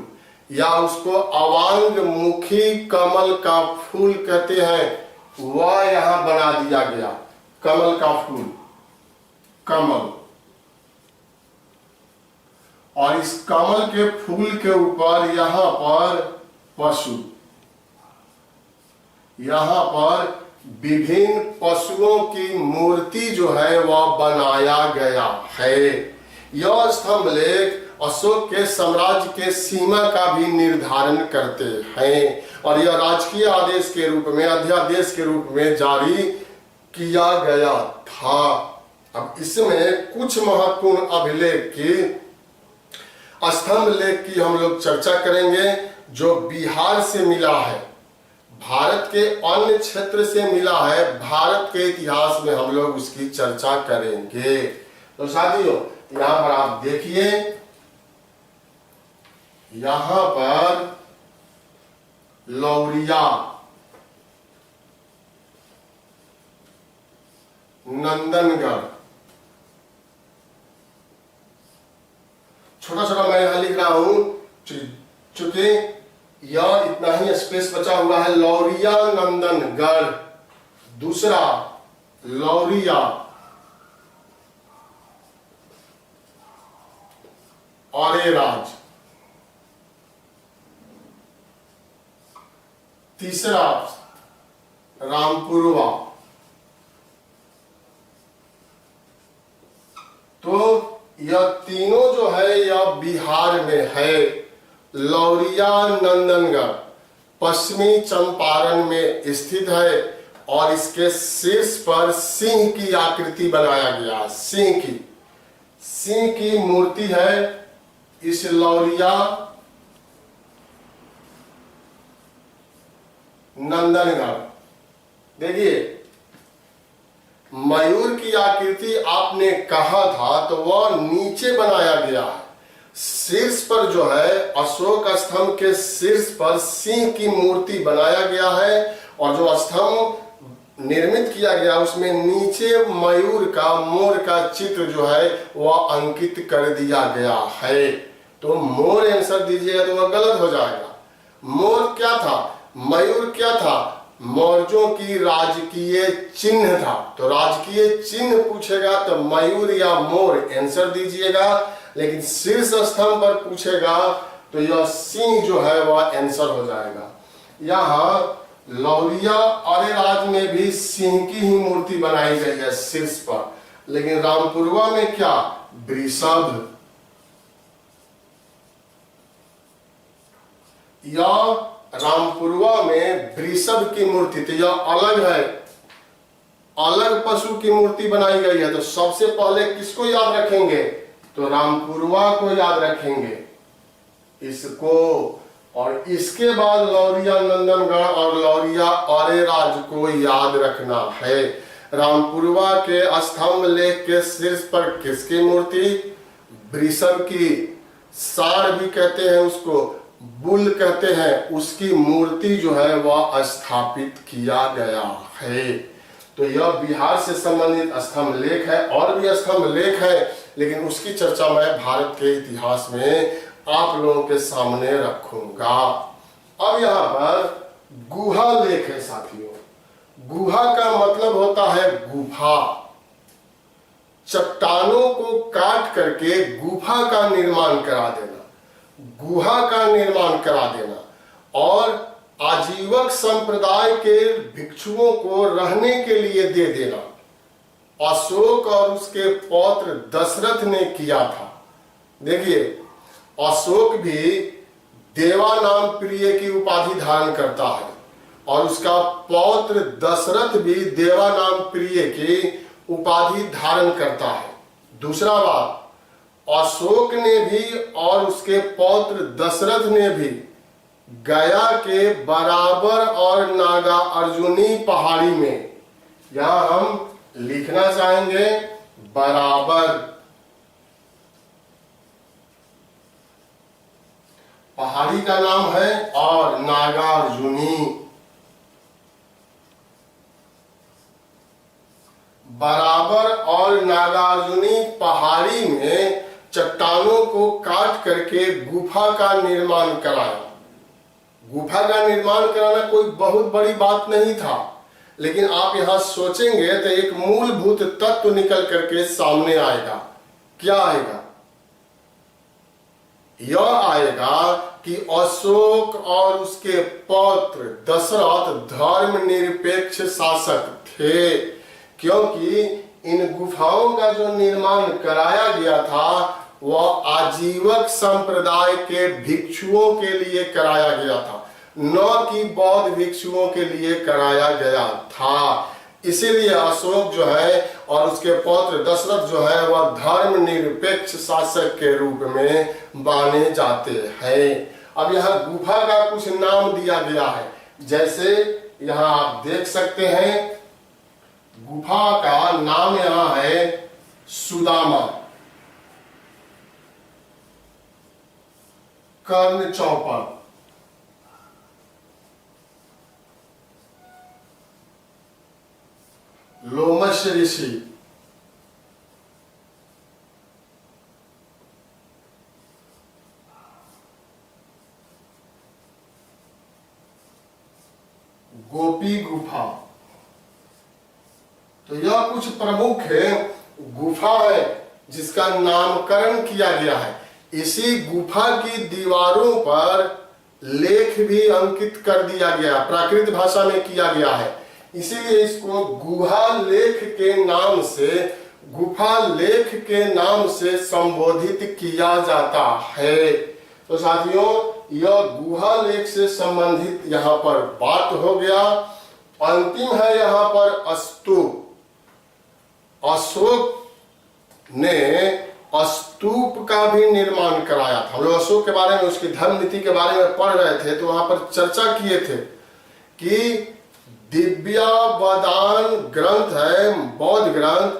या उसको अवांगमुखी कमल का फूल कहते हैं, वह यहाँ बना दिया गया। कमल का फूल, कमल, और इस कमल के फूल के ऊपर यहाँ पर पशु, यहाँ पर विभिन्न पशुओं की मूर्ति जो है वह बनाया गया है। यह स्तंभ लेख अशोक के साम्राज्य के सीमा का भी निर्धारण करते हैं, और यह राजकीय आदेश के रूप में, अध्यादेश के रूप में जारी किया गया था। अब इसमें कुछ महत्वपूर्ण अभिलेख की, स्तंभ लेख की हम लोग चर्चा करेंगे, जो बिहार से मिला है, भारत के अन्य क्षेत्र से मिला है। भारत के इतिहास में हम लोग उसकी चर्चा करेंगे। तो साथियों, यहां पर आप देखिए, यहां पर लौरिया, नंदनगढ़, छोटा छोटा मैं यहां लिख रहा हूं चूंकि यह इतना ही स्पेस बचा हुआ है। लौरिया नंदनगढ़, दूसरा लौरिया औरेराज, तीसरा रामपुरवा। तो यह तीनों जो है यह बिहार में है। लौरिया नंदनगढ़ पश्चिमी चंपारण में स्थित है, और इसके शीर्ष पर सिंह की आकृति बनाया गया। सिंह की मूर्ति है इस लौरिया नंदनगढ़। देखिए, मयूर की आकृति आपने कहा था तो वह नीचे बनाया गया है। शीर्ष पर जो है, अशोक स्तंभ के शीर्ष पर सिंह की मूर्ति बनाया गया है, और जो स्तंभ निर्मित किया गया उसमें नीचे मयूर का, मोर का चित्र जो है वह अंकित कर दिया गया है। तो मोर आंसर दीजिएगा तो वह गलत हो जाएगा। मोर क्या था, मयूर क्या था, मौर्यों की राजकीय चिन्ह था। तो राजकीय चिन्ह पूछेगा तो मयूर या मोर आंसर दीजिएगा। लेकिन शीर्ष स्तंभ पर पूछेगा तो यह सिंह जो है वह आंसर हो जाएगा। यहाँ लौरिया अरेराज में भी सिंह की ही मूर्ति बनाई गई है शीर्ष पर, लेकिन रामपुरवा में क्या, वृषभ। या रामपुरवा में वृषभ की मूर्ति, तो यह अलग है, अलग पशु की मूर्ति बनाई गई है। तो सबसे पहले किसको याद रखेंगे, तो रामपुरवा को याद रखेंगे, इसको, और इसके बाद लौरिया नंदनगढ़ और लौरिया अरेराज को याद रखना है। रामपुरवा के स्तंभ लेख के शीर्ष पर किसकी मूर्ति, वृषभ की, सार भी कहते हैं उसको, बुल कहते हैं, उसकी मूर्ति जो है वह स्थापित किया गया है। तो यह बिहार से संबंधित स्तंभ लेख है, और भी स्तंभ लेख है, लेकिन उसकी चर्चा मैं भारत के इतिहास में आप लोगों के सामने रखूंगा। अब यहाँ पर गुहा लेख है साथियों। गुहा का मतलब होता है गुफा, चट्टानों को काट करके गुफा का निर्माण करा देना, गुहा का निर्माण करा देना, और आजीवक संप्रदाय के भिक्षुओं को रहने के लिए दे देना। अशोक और उसके पौत्र दशरथ ने किया था। देखिए, अशोक भी देवा नाम प्रिय की उपाधि धारण करता है, और उसका पौत्र दशरथ भी देवा नाम प्रिय की उपाधि धारण करता है। दूसरा बात, अशोक ने भी और उसके पौत्र दशरथ ने भी गया के बराबर और नागा अर्जुनी पहाड़ी में, यहां हम लिखना चाहेंगे बराबर, पहाड़ी का नाम है, और नागार्जुनी, बराबर और नागार्जुनी पहाड़ी में चट्टानों को काट करके गुफा का निर्माण कराया। गुफा का निर्माण कराना कोई बहुत बड़ी बात नहीं था, लेकिन आप यहां सोचेंगे तो एक मूलभूत तत्व निकल करके सामने आएगा। क्या आएगा, यह आएगा कि अशोक और उसके पौत्र दशरथ धर्मनिरपेक्ष शासक थे, क्योंकि इन गुफाओं का जो निर्माण कराया गया था वह आजीवक संप्रदाय के भिक्षुओं के लिए कराया गया था, न कि बौद्ध भिक्षुओं के लिए कराया गया था। इसीलिए अशोक जो है और उसके पौत्र दशरथ जो है वह धर्मनिरपेक्ष शासक के रूप में माने जाते हैं। अब यहाँ गुफा का कुछ नाम दिया गया है, जैसे यहाँ आप देख सकते हैं गुफा का नाम यहाँ है सुदामा, कर्ण चौपड़, लोमश ऋषि, गोपी गुफा। तो यह कुछ प्रमुख गुफा है जिसका नामकरण किया गया है। इसी गुफा की दीवारों पर लेख भी अंकित कर दिया गया, प्राकृत भाषा में किया गया है, इसीलिए इसको गुहा लेख के नाम से, गुफा लेख के नाम से संबोधित किया जाता है। तो साथियों, यह गुहा लेख से संबंधित यहाँ पर बात हो गया। अंतिम है यहाँ पर स्तूप। अशोक ने स्तूप का भी निर्माण कराया था। हम लोग अशोक के बारे में, उसकी धर्म नीति के बारे में पढ़ रहे थे, तो वहां पर चर्चा किए थे कि दिव्यावदान ग्रंथ है, बौद्ध ग्रंथ,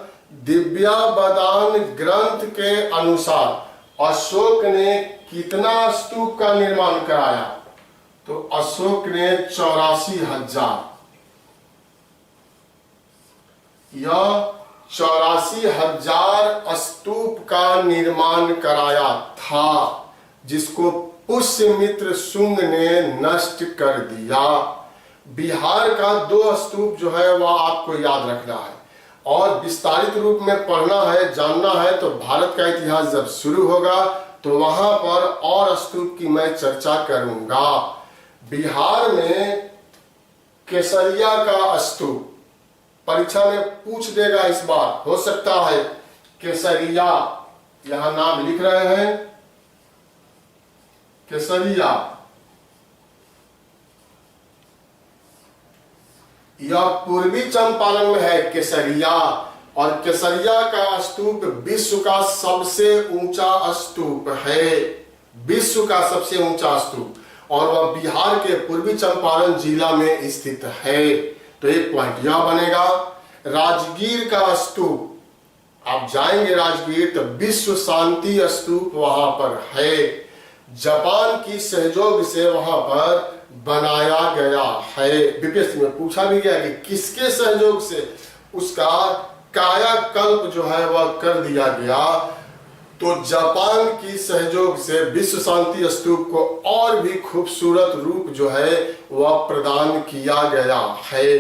दिव्यावदान ग्रंथ के अनुसार अशोक ने कितना स्तूप का निर्माण कराया, तो अशोक ने 84,000, यह 84,000 स्तूप का निर्माण कराया था, जिसको पुष्यमित्र शुंग ने नष्ट कर दिया। बिहार का 2 स्तूप जो है वह आपको याद रखना है। और विस्तारित रूप में पढ़ना है, जानना है, तो भारत का इतिहास जब शुरू होगा तो वहां पर और स्तूप की मैं चर्चा करूंगा। बिहार में केसरिया का स्तूप परीक्षा में पूछ देगा इस बार, हो सकता है केसरिया, यहां नाम लिख रहे हैं केसरिया, यह पूर्वी चंपारण में है केसरिया। और केसरिया का स्तूप विश्व का सबसे ऊंचा स्तूप है, विश्व का सबसे ऊंचा स्तूप, और वह बिहार के पूर्वी चंपारण जिला में स्थित है। तो एक पॉइंट यह बनेगा। राजगीर का स्तूप, आप जाएंगे राजगीर तो विश्व शांति स्तूप वहां पर है, जापान की सहयोग से वहां पर बनाया गया है। बीपीएससी में पूछा भी गया कि किसके सहयोग से उसका कायाकल्प जो है वह कर दिया गया, तो जापान की सहयोग से विश्व शांति स्तूप को और भी खूबसूरत रूप जो है वह प्रदान किया गया है।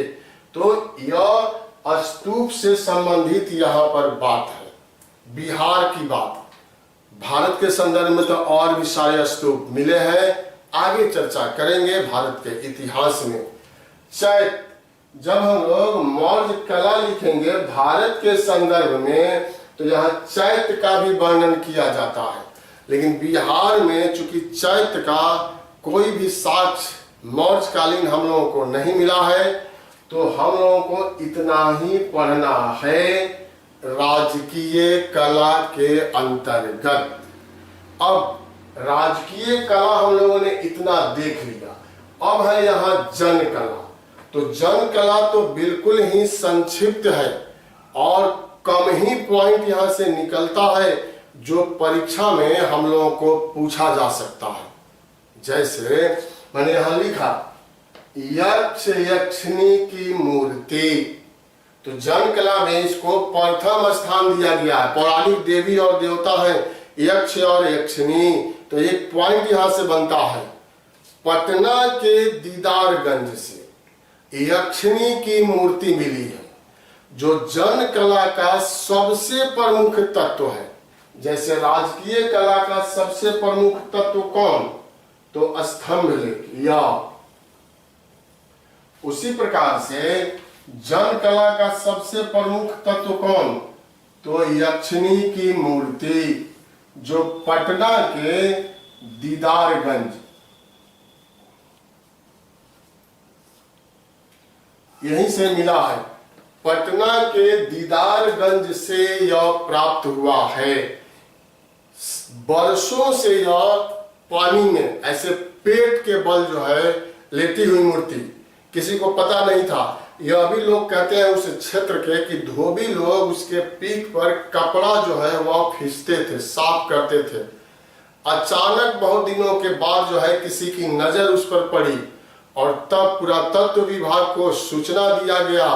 तो यह स्तूप से संबंधित यहाँ पर बात है, बिहार की बात। भारत के संदर्भ में तो और भी सारे स्तूप मिले हैं, आगे चर्चा करेंगे भारत के इतिहास में। चैत, जब हम लोग मौर्य कला लिखेंगे भारत के संदर्भ में तो यहाँ चैत्य का भी वर्णन किया जाता है, लेकिन बिहार में चूंकि चैत्य का कोई भी साक्ष्य मौर्यकालीन हम लोगों को नहीं मिला है, तो हम लोगों को इतना ही पढ़ना है राजकीय कला के अंतर्गत। अब राजकीय कला हम लोगों ने इतना देख लिया, अब है यहाँ जन कला। तो जन कला तो बिल्कुल ही संक्षिप्त है और कम ही पॉइंट यहाँ से निकलता है जो परीक्षा में हम लोगों को पूछा जा सकता है। जैसे मैंने यहाँ लिखा यक्ष यक्षिणी की मूर्ति, तो जन कला में इसको प्रथम स्थान दिया गया है। पौराणिक देवी और देवता है यक्ष और यक्षिणी, तो एक पॉइंट यहां से बनता है। पटना के दीदारगंज से यक्षिणी की मूर्ति मिली है, जो जन कला का सबसे प्रमुख तत्व है। जैसे राजकीय कला का सबसे प्रमुख तत्व कौन, तो स्तंभ लेख, या उसी प्रकार से जन कला का सबसे प्रमुख तत्व कौन, तो यक्षिणी की मूर्ति, जो पटना के दीदारगंज, यहीं से मिला है। पटना के दीदारगंज से यह प्राप्त हुआ है। वर्षों से यह पानी में ऐसे पेट के बल जो है लेटी हुई मूर्ति, किसी को पता नहीं था। यह भी लोग कहते हैं उस क्षेत्र के कि धोबी लोग उसके पीठ पर कपड़ा जो है वह खींचते थे, साफ करते थे। अचानक बहुत दिनों के बाद जो है किसी की नजर उस पर पड़ी और तब पुरातत्व विभाग को सूचना दिया गया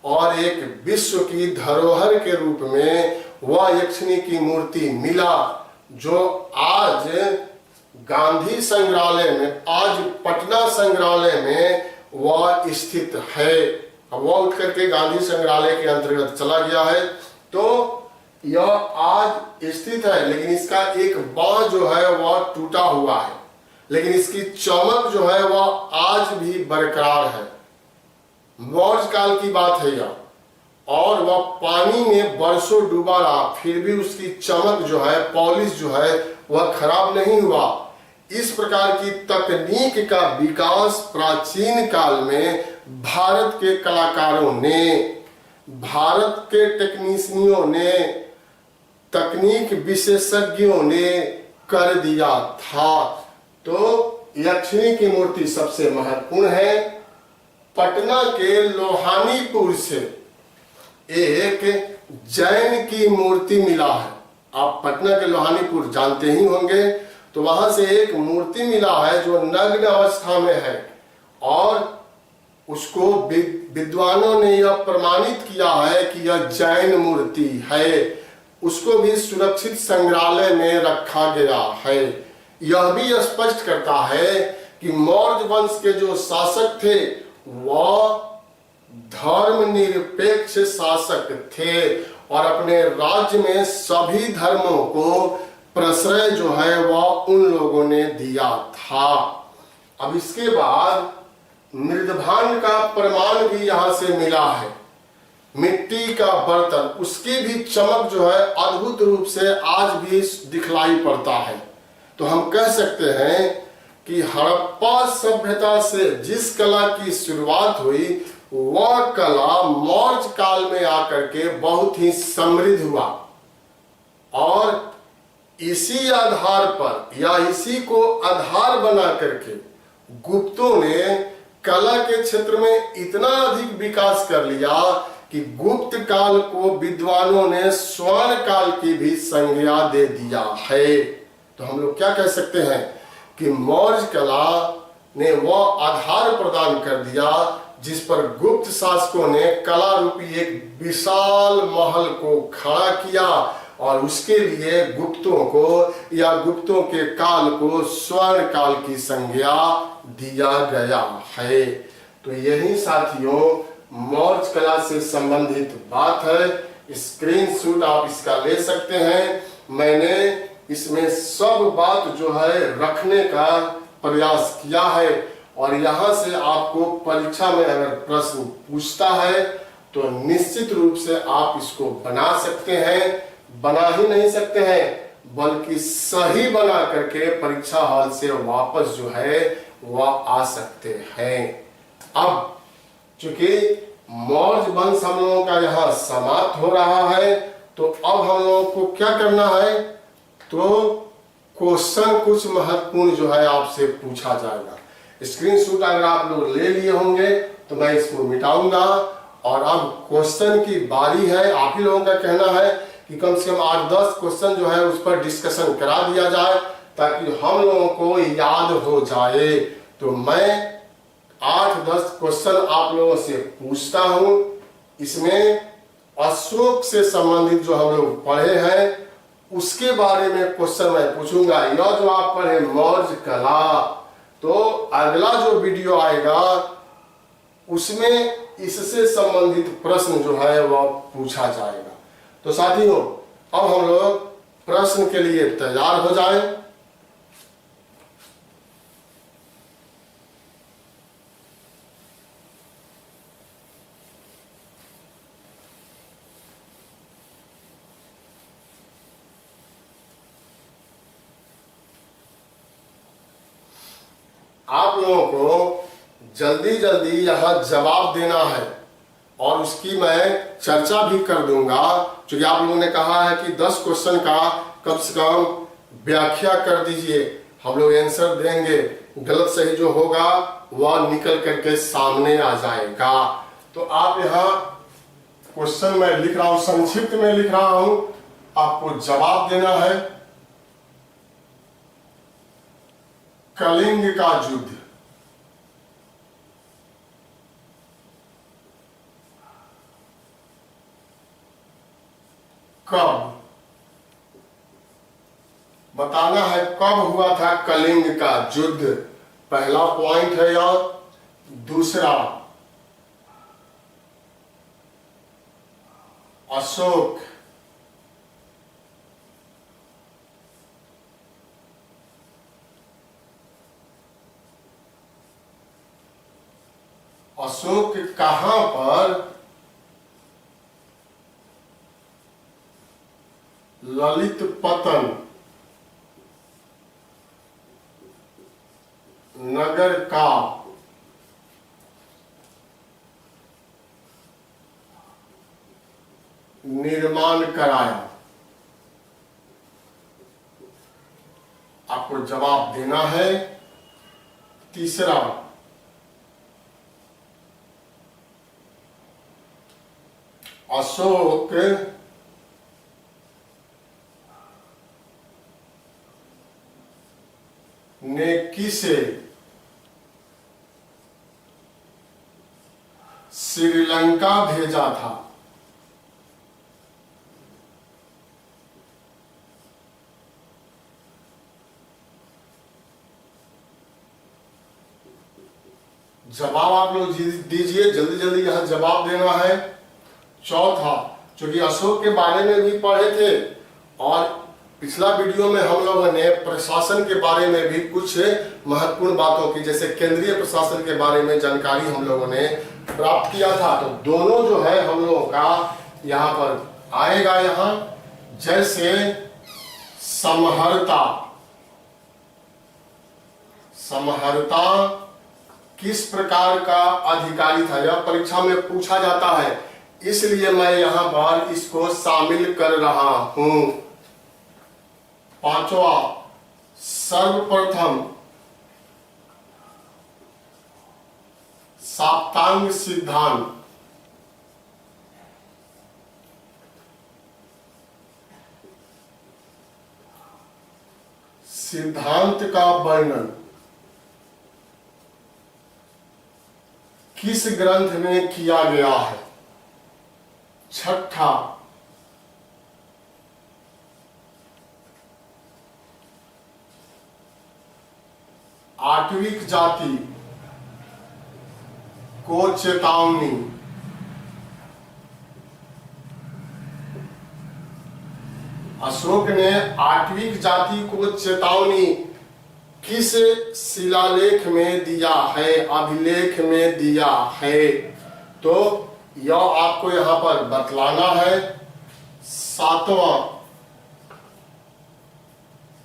और एक विश्व की धरोहर के रूप में वह यक्षिणी की मूर्ति मिला, जो आज गांधी संग्रहालय में, आज पटना संग्रहालय में वह स्थित है। वह उठ करके गांधी संग्रहालय के अंतर्गत चला गया है, तो यह आज स्थित है। लेकिन इसका एक बांह जो है वह टूटा हुआ है, लेकिन इसकी चमक जो है वह आज भी बरकरार है। मौर्य काल की बात है यह, और वह पानी में बरसों डूबा रहा, फिर भी उसकी चमक जो है, पॉलिश जो है वह खराब नहीं हुआ। इस प्रकार की तकनीक का विकास प्राचीन काल में भारत के कलाकारों ने, भारत के टेक्नीशियनों ने, तकनीक विशेषज्ञों ने कर दिया था। तो यक्षिणी की मूर्ति सबसे महत्वपूर्ण है। पटना के लोहानीपुर से एक जैन की मूर्ति मिला है। आप पटना के लोहानीपुर जानते ही होंगे, तो वहां से एक मूर्ति मिला है जो नग्न अवस्था में है, और उसको विद्वानों ने यह प्रमाणित किया है कि यह जैन मूर्ति है। उसको भी सुरक्षित संग्रहालय में रखा गया है। यह भी स्पष्ट करता है कि मौर्य वंश के जो शासक थे वह धर्मनिरपेक्ष शासक थे और अपने राज्य में सभी धर्मों को प्रश्रय जो है वह उन लोगों ने दिया था। अब इसके बाद मृदभांड का प्रमाण भी यहां से मिला है। मिट्टी का बर्तन, उसकी भी चमक जो है अद्भुत रूप से आज भी दिखलाई पड़ता है। तो हम कह सकते हैं कि हड़प्पा सभ्यता से जिस कला की शुरुआत हुई वह कला मौर्य काल में आकर के बहुत ही समृद्ध हुआ और इसी आधार पर या इसी को आधार बना करके गुप्तों ने कला के क्षेत्र में इतना अधिक विकास कर लिया कि गुप्त काल को विद्वानों ने स्वर्ण काल की भी संज्ञा दे दिया है। तो हम लोग क्या कह सकते हैं कि मौर्य कला ने वह आधार प्रदान कर दिया जिस पर गुप्त शासकों ने कला रूपी एक विशाल महल को खड़ा किया और उसके लिए गुप्तों को या गुप्तों के काल को स्वर्ण काल की संज्ञा दिया गया है। तो यही साथियों मौर्य कला से संबंधित बात है। स्क्रीनशॉट आप इसका ले सकते हैं। मैंने इसमें सब बात जो है रखने का प्रयास किया है और यहाँ से आपको परीक्षा में अगर प्रश्न पूछता है तो निश्चित रूप से आप इसको बना सकते हैं। बना ही नहीं सकते हैं बल्कि सही बना करके परीक्षा हॉल से वापस जो है वह आ सकते हैं। अब चूंकि मौर्य वंश हम लोगों का यहाँ समाप्त हो रहा है तो अब हम लोगों को क्या करना है, तो क्वेश्चन कुछ महत्वपूर्ण जो है आपसे पूछा जाएगा। स्क्रीनशॉट अगर आप लोग ले लिए होंगे तो मैं इसको मिटाऊंगा और अब क्वेश्चन की बारी है। आप ही लोगों का कहना है कि कम से कम 8-10 क्वेश्चन जो है उस पर डिस्कशन करा दिया जाए ताकि हम लोगों को याद हो जाए। तो मैं 8-10 क्वेश्चन आप लोगों से पूछता हूं। इसमें अशोक से संबंधित जो हम लोग पढ़े हैं उसके बारे में क्वेश्चन मैं पूछूंगा। यह जो आप पढ़े मौर्य कला, तो अगला जो वीडियो आएगा उसमें इससे संबंधित प्रश्न जो है वह पूछा जाएगा। तो साथियों अब हम लोग प्रश्न के लिए तैयार हो जाएं। आप लोगों को जल्दी जल्दी यहाँ जवाब देना है और उसकी मैं चर्चा भी कर दूंगा। क्योंकि आप लोगों ने कहा है कि 10 क्वेश्चन का कम से कम व्याख्या कर दीजिए, हम लोग आंसर देंगे, गलत सही जो होगा वह निकल करके सामने आ जाएगा। तो आप यहाँ क्वेश्चन मैं लिख रहा हूं, संक्षिप्त में लिख रहा हूं, आपको जवाब देना है। कलिंग का युद्ध कब, बताना है कब हुआ था कलिंग का युद्ध। पहला पॉइंट है यह। दूसरा, अशोक अशोक कहां पर ललित पतन नगर का निर्माण कराया। आपको जवाब देना है। तीसरा, अशोक ने किसे श्रीलंका भेजा था। जवाब आप आप लोग दीजिए, जल्दी जल्दी यहाँ जवाब देना है। चौथा, चूंकि अशोक के बारे में भी पढ़े थे और पिछला वीडियो में हम लोगों ने प्रशासन के बारे में भी कुछ महत्वपूर्ण बातों की, जैसे केंद्रीय प्रशासन के बारे में जानकारी हम लोगों ने प्राप्त किया था। तो दोनों जो है हम लोगों का यहाँ पर आएगा। यहाँ जैसे समहर्ता, समहर्ता किस प्रकार का अधिकारी था, यह परीक्षा में पूछा जाता है, इसलिए मैं यहां पर इसको शामिल कर रहा हूं। पांचवा, सर्वप्रथम साप्तांग सिद्धांत, सिद्धांत का वर्णन किस ग्रंथ में किया गया है। छठा, आटविक जाति को चेतावनी, अशोक ने आटविक जाति को चेतावनी किस शिलालेख में दिया है, अभिलेख में दिया है, तो यह आपको यहां पर बतलाना है। सातवां,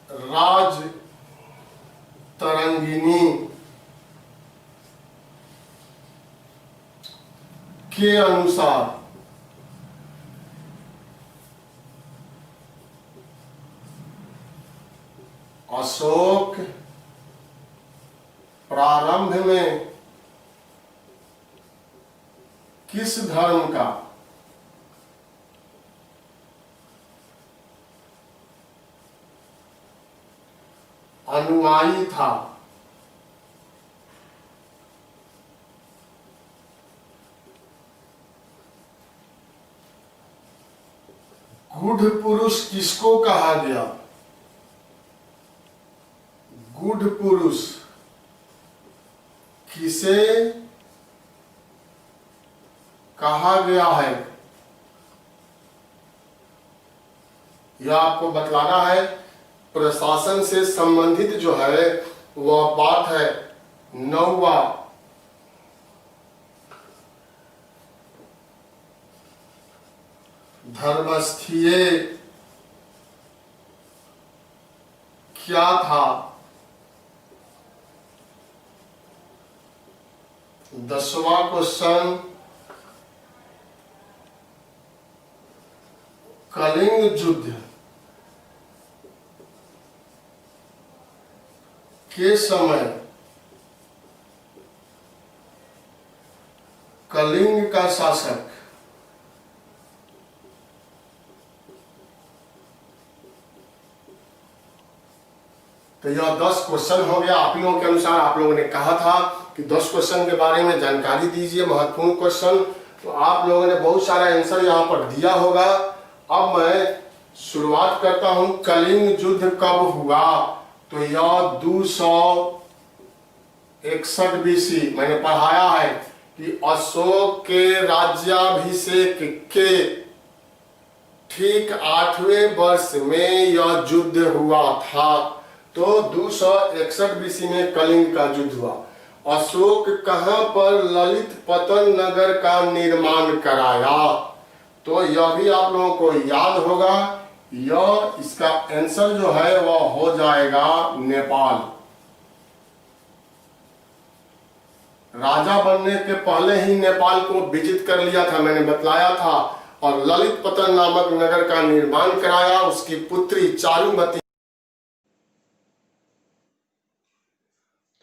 राज तरंगिणी के अनुसार अशोक प्रारंभ में किस धर्म का अनुयायी था। गुढ़ पुरुष किसको कहा गया, गुढ़ पुरुष किसे कहा गया है, यह आपको बतलाना है। प्रशासन से संबंधित जो है वह बात है। नौवा, धर्मस्थीय क्या था। 10वां क्वेश्चन, कलिंग युद्ध के समय कलिंग का शासक तो यह 10 क्वेश्चन हो गया। आप लोगों के अनुसार आप लोगों ने कहा था कि 10 क्वेश्चन के बारे में जानकारी दीजिए, महत्वपूर्ण क्वेश्चन, तो आप लोगों ने बहुत सारा आंसर यहाँ पर दिया होगा। अब मैं शुरुआत करता हूं। कलिंग युद्ध कब हुआ, तो यह 261 बीसी, मैंने पढ़ाया है कि अशोक के राज्याभिषेक के ठीक 8वें वर्ष में यह युद्ध हुआ था। तो 261 बीसी में कलिंग का युद्ध हुआ। अशोक कहां पर ललित पतन नगर का निर्माण कराया, तो यह भी आप लोगों को याद होगा। यह इसका आंसर जो है वह हो जाएगा नेपाल। राजा बनने के पहले ही नेपाल को विजिट कर लिया था, मैंने बतलाया था, और ललित पतन नामक नगर का निर्माण कराया। उसकी पुत्री चारुमती।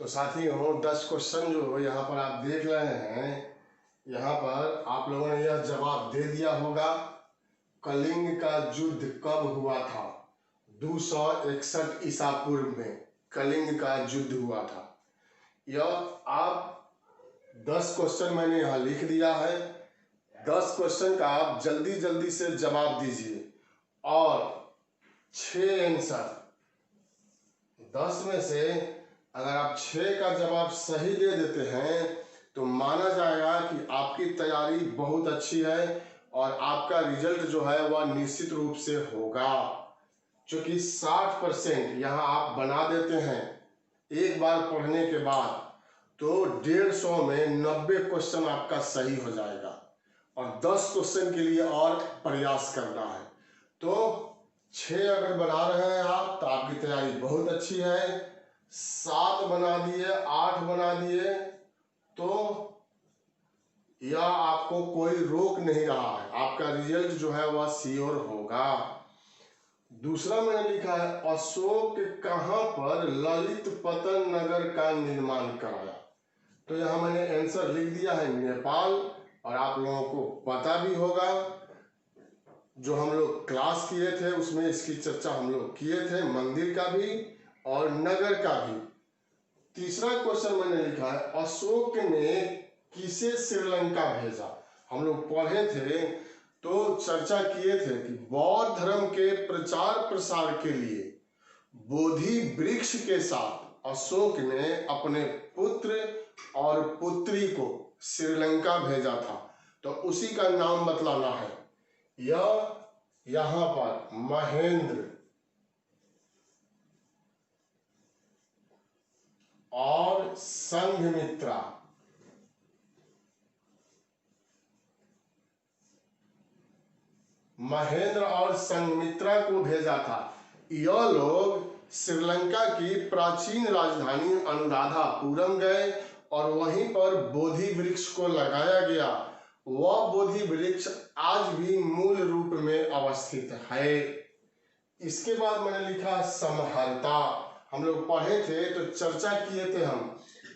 तो साथियों 10 क्वेश्चन जो यहाँ पर आप देख रहे हैं, यहाँ पर आप लोगों ने यह जवाब दे दिया होगा। कलिंग का युद्ध कब हुआ था, 261 ईसा पूर्व में कलिंग का युद्ध हुआ था। यह आप 10 क्वेश्चन मैंने यहाँ लिख दिया है। 10 क्वेश्चन का आप जल्दी जल्दी से जवाब दीजिए और 6 आंसर 10 में से अगर आप 6 का जवाब सही दे देते हैं तो माना जाएगा कि आपकी तैयारी बहुत अच्छी है और आपका रिजल्ट जो है वह निश्चित रूप से होगा। क्योंकि 60% यहाँ आप बना देते हैं एक बार पढ़ने के बाद, तो 150 में 90 क्वेश्चन आपका सही हो जाएगा और 10 क्वेश्चन के लिए और प्रयास करना है। तो 6 अगर बना रहे हैं आप तो आपकी तैयारी बहुत अच्छी है। 7 बना दिए, 8 बना दिए, तो यह आपको कोई रोक नहीं रहा है, आपका रिजल्ट जो है वह श्योर होगा। दूसरा मैंने लिखा है अशोक कहां पर ललित पतन नगर का निर्माण कराया। तो यहां मैंने आंसर लिख दिया है नेपाल, और आप लोगों को पता भी होगा, जो हम लोग क्लास किए थे उसमें इसकी चर्चा हम लोग किए थे, मंदिर का भी और नगर का भी। तीसरा क्वेश्चन मैंने लिखा है अशोक ने किसे श्रीलंका भेजा। हम लोग पढ़े थे तो चर्चा किए थे कि बौद्ध धर्म के प्रचार प्रसार के लिए बोधि वृक्ष के साथ अशोक ने अपने पुत्र और पुत्री को श्रीलंका भेजा था। तो उसी का नाम बतलाना है। यह यहां पर महेंद्र और संघमित्रा, महेंद्र और संघमित्रा को भेजा था। यह लोग श्रीलंका की प्राचीन राजधानी अनुराधापुरम गए और वहीं पर बोधि वृक्ष को लगाया गया। वह बोधि वृक्ष आज भी मूल रूप में अवस्थित है। इसके बाद मैंने लिखा समहर्ता। हम लोग पढ़े थे तो चर्चा किए थे हम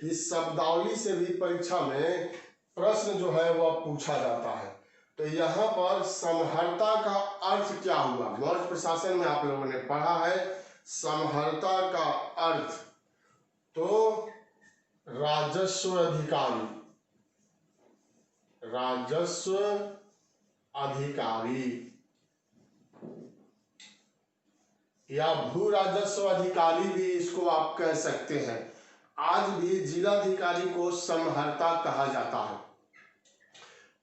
कि शब्दावली से भी परीक्षा में प्रश्न जो है वह पूछा जाता है। तो यहाँ पर समहर्ता का अर्थ क्या हुआ, मौर्य प्रशासन में आप लोगों ने पढ़ा है समहर्ता का अर्थ, तो राजस्व अधिकारी, राजस्व अधिकारी या भू राजस्व अधिकारी भी इसको आप कह सकते हैं। आज भी जिलाधिकारी को समहर्ता कहा जाता है।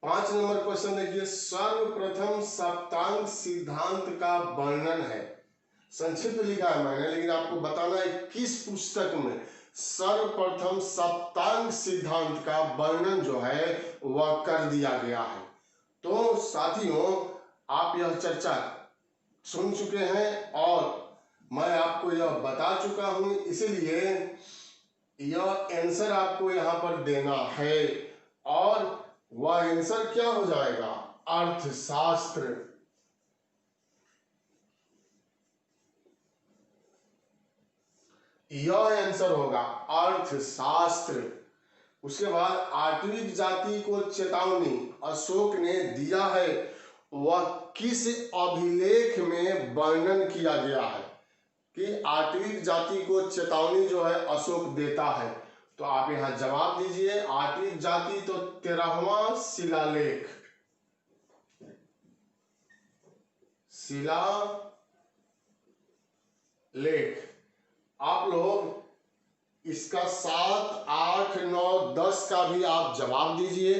5 नंबर क्वेश्चन देखिए, सर्वप्रथम सप्तांग सिद्धांत का वर्णन है। संक्षिप्त लिखा है मैंने, लेकिन आपको बताना है किस पुस्तक में सर्वप्रथम सप्तांग सिद्धांत का वर्णन जो है वह कर दिया गया है। तो साथियों, आप यह चर्चा सुन चुके हैं और मैं आपको यह बता चुका हूं, इसलिए यह आंसर आपको यहां पर देना है और वह आंसर क्या हो जाएगा, अर्थशास्त्र। यह आंसर होगा अर्थशास्त्र। उसके बाद आटविक जाति को चेतावनी अशोक ने दिया है, वह किस अभिलेख में वर्णन किया गया है कि आटविक जाति को चेतावनी जो है अशोक देता है। तो आप यहां जवाब दीजिए, आटविक जाति तो 13वां शिलालेख, शिलालेख। आप लोग इसका 7, 8, 9, 10 का भी आप जवाब दीजिए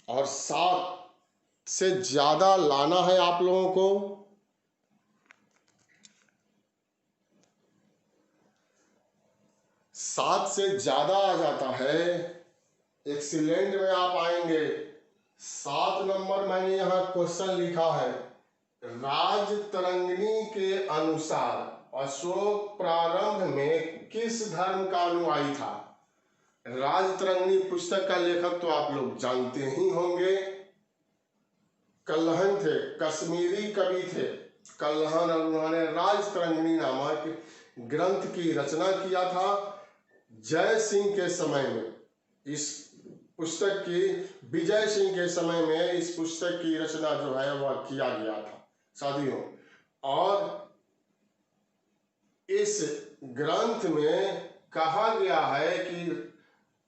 और 7 से ज्यादा लाना है आप लोगों को। 7 से ज्यादा आ जाता है, एक्सीलेंट में आप आएंगे। 7 नंबर मैंने यहां क्वेश्चन लिखा है, राजतरंगिणी के अनुसार अशोक प्रारंभ में किस धर्म का अनुयायी था। राजतरंगिणी पुस्तक का लेखक तो आप लोग जानते ही होंगे, कल्हण थे, कश्मीरी कवि थे कल्हण, और उन्होंने राजतरंगिणी नामक ग्रंथ की रचना किया था। जय सिंह के समय में इस पुस्तक की, विजय सिंह के समय में इस पुस्तक की रचना जो है वह किया गया था साथियों। और इस ग्रंथ में कहा गया है कि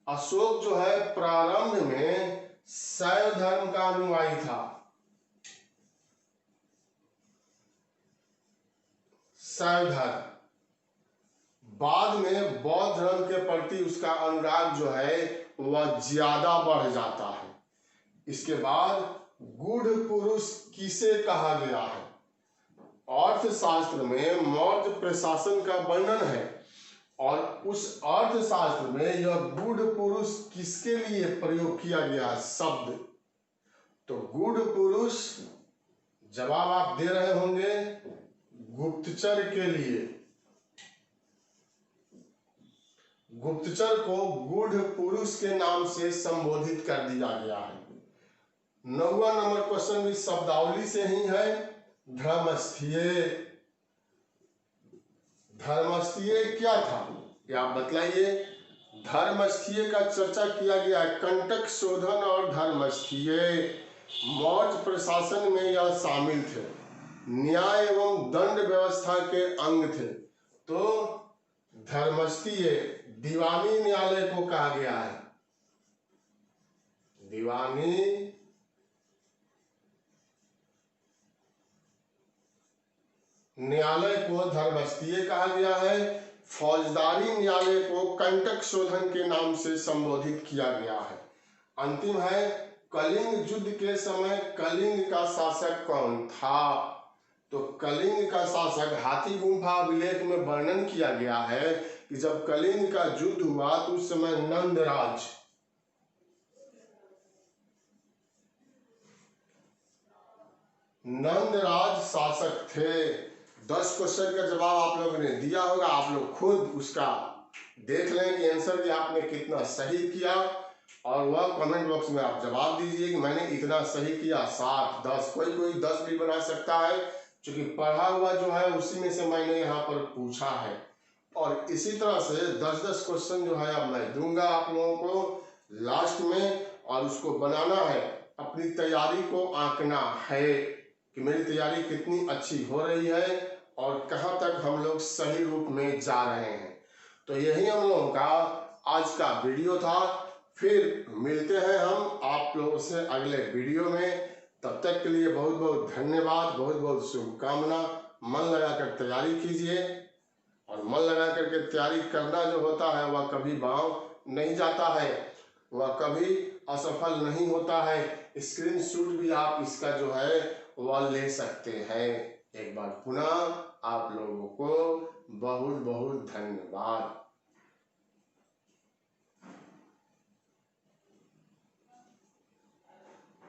अशोक जो है प्रारंभ में शैव धर्म का अनुयायी था। शैव धर्म, बाद में बौद्ध धर्म के प्रति उसका अनुराग जो है वह ज्यादा बढ़ जाता है। इसके बाद गूढ़ पुरुष किसे कहा गया है? अर्थशास्त्र में मौर्य प्रशासन का वर्णन है और उस अर्थशास्त्र में यह गूढ़ पुरुष किसके लिए प्रयोग किया गया शब्द? तो गूढ़ पुरुष जवाब आप दे रहे होंगे गुप्तचर के लिए। गुप्तचर को गूढ़ पुरुष के नाम से संबोधित कर दिया गया है। 9वां नंबर क्वेश्चन भी शब्दावली से ही है। धर्मस्थीय। धर्मस्थीय क्या था ये आप बतलाइए। धर्मस्थीय का चर्चा किया गया है। कंटक शोधन और धर्मस्थीय मौर्य प्रशासन में यह शामिल थे। न्याय एवं दंड व्यवस्था के अंग थे। तो धर्मस्थीय दीवानी न्यायालय को कहा गया है। दीवानी न्यायालय को धर्मस्थीय कहा गया है। फौजदारी न्यायालय को कंटक शोधन के नाम से संबोधित किया गया है। अंतिम है कलिंग युद्ध के समय कलिंग का शासक कौन था? तो कलिंग का शासक हाथी गुम्फा अभिलेख में वर्णन किया गया है कि जब कलिंग का युद्ध हुआ तो उस समय नंदराज शासक थे। 10 क्वेश्चन का जवाब आप लोगों ने दिया होगा। आप लोग खुद उसका देख लें कि आंसर भी आपने कितना सही किया और वह कमेंट बॉक्स में आप जवाब दीजिए कि मैंने इतना सही किया। 7, 10, कोई 10 भी बना सकता है क्योंकि पढ़ा हुआ जो है उसी में से मैंने यहाँ पर पूछा है। और इसी तरह से 10-10 क्वेश्चन जो है अब मैं दूंगा आप लोगों को लास्ट में, और उसको बनाना है। अपनी तैयारी को आंकना है कि मेरी तैयारी कितनी अच्छी हो रही है और कहाँ तक हम लोग सही रूप में जा रहे हैं। तो यही हम लोगों का आज का वीडियो था। फिर मिलते हैं हम आप लोगों से अगले वीडियो में। तब तक के लिए बहुत बहुत धन्यवाद, बहुत बहुत शुभकामना। मन लगाकर तैयारी कीजिए और मन लगा करके तैयारी करना जो होता है वह कभी बाँव नहीं जाता है, वह कभी असफल नहीं होता है। स्क्रीनशॉट भी आप इसका जो है वह ले सकते हैं। एक बार पुनः आप लोगों को बहुत बहुत धन्यवाद।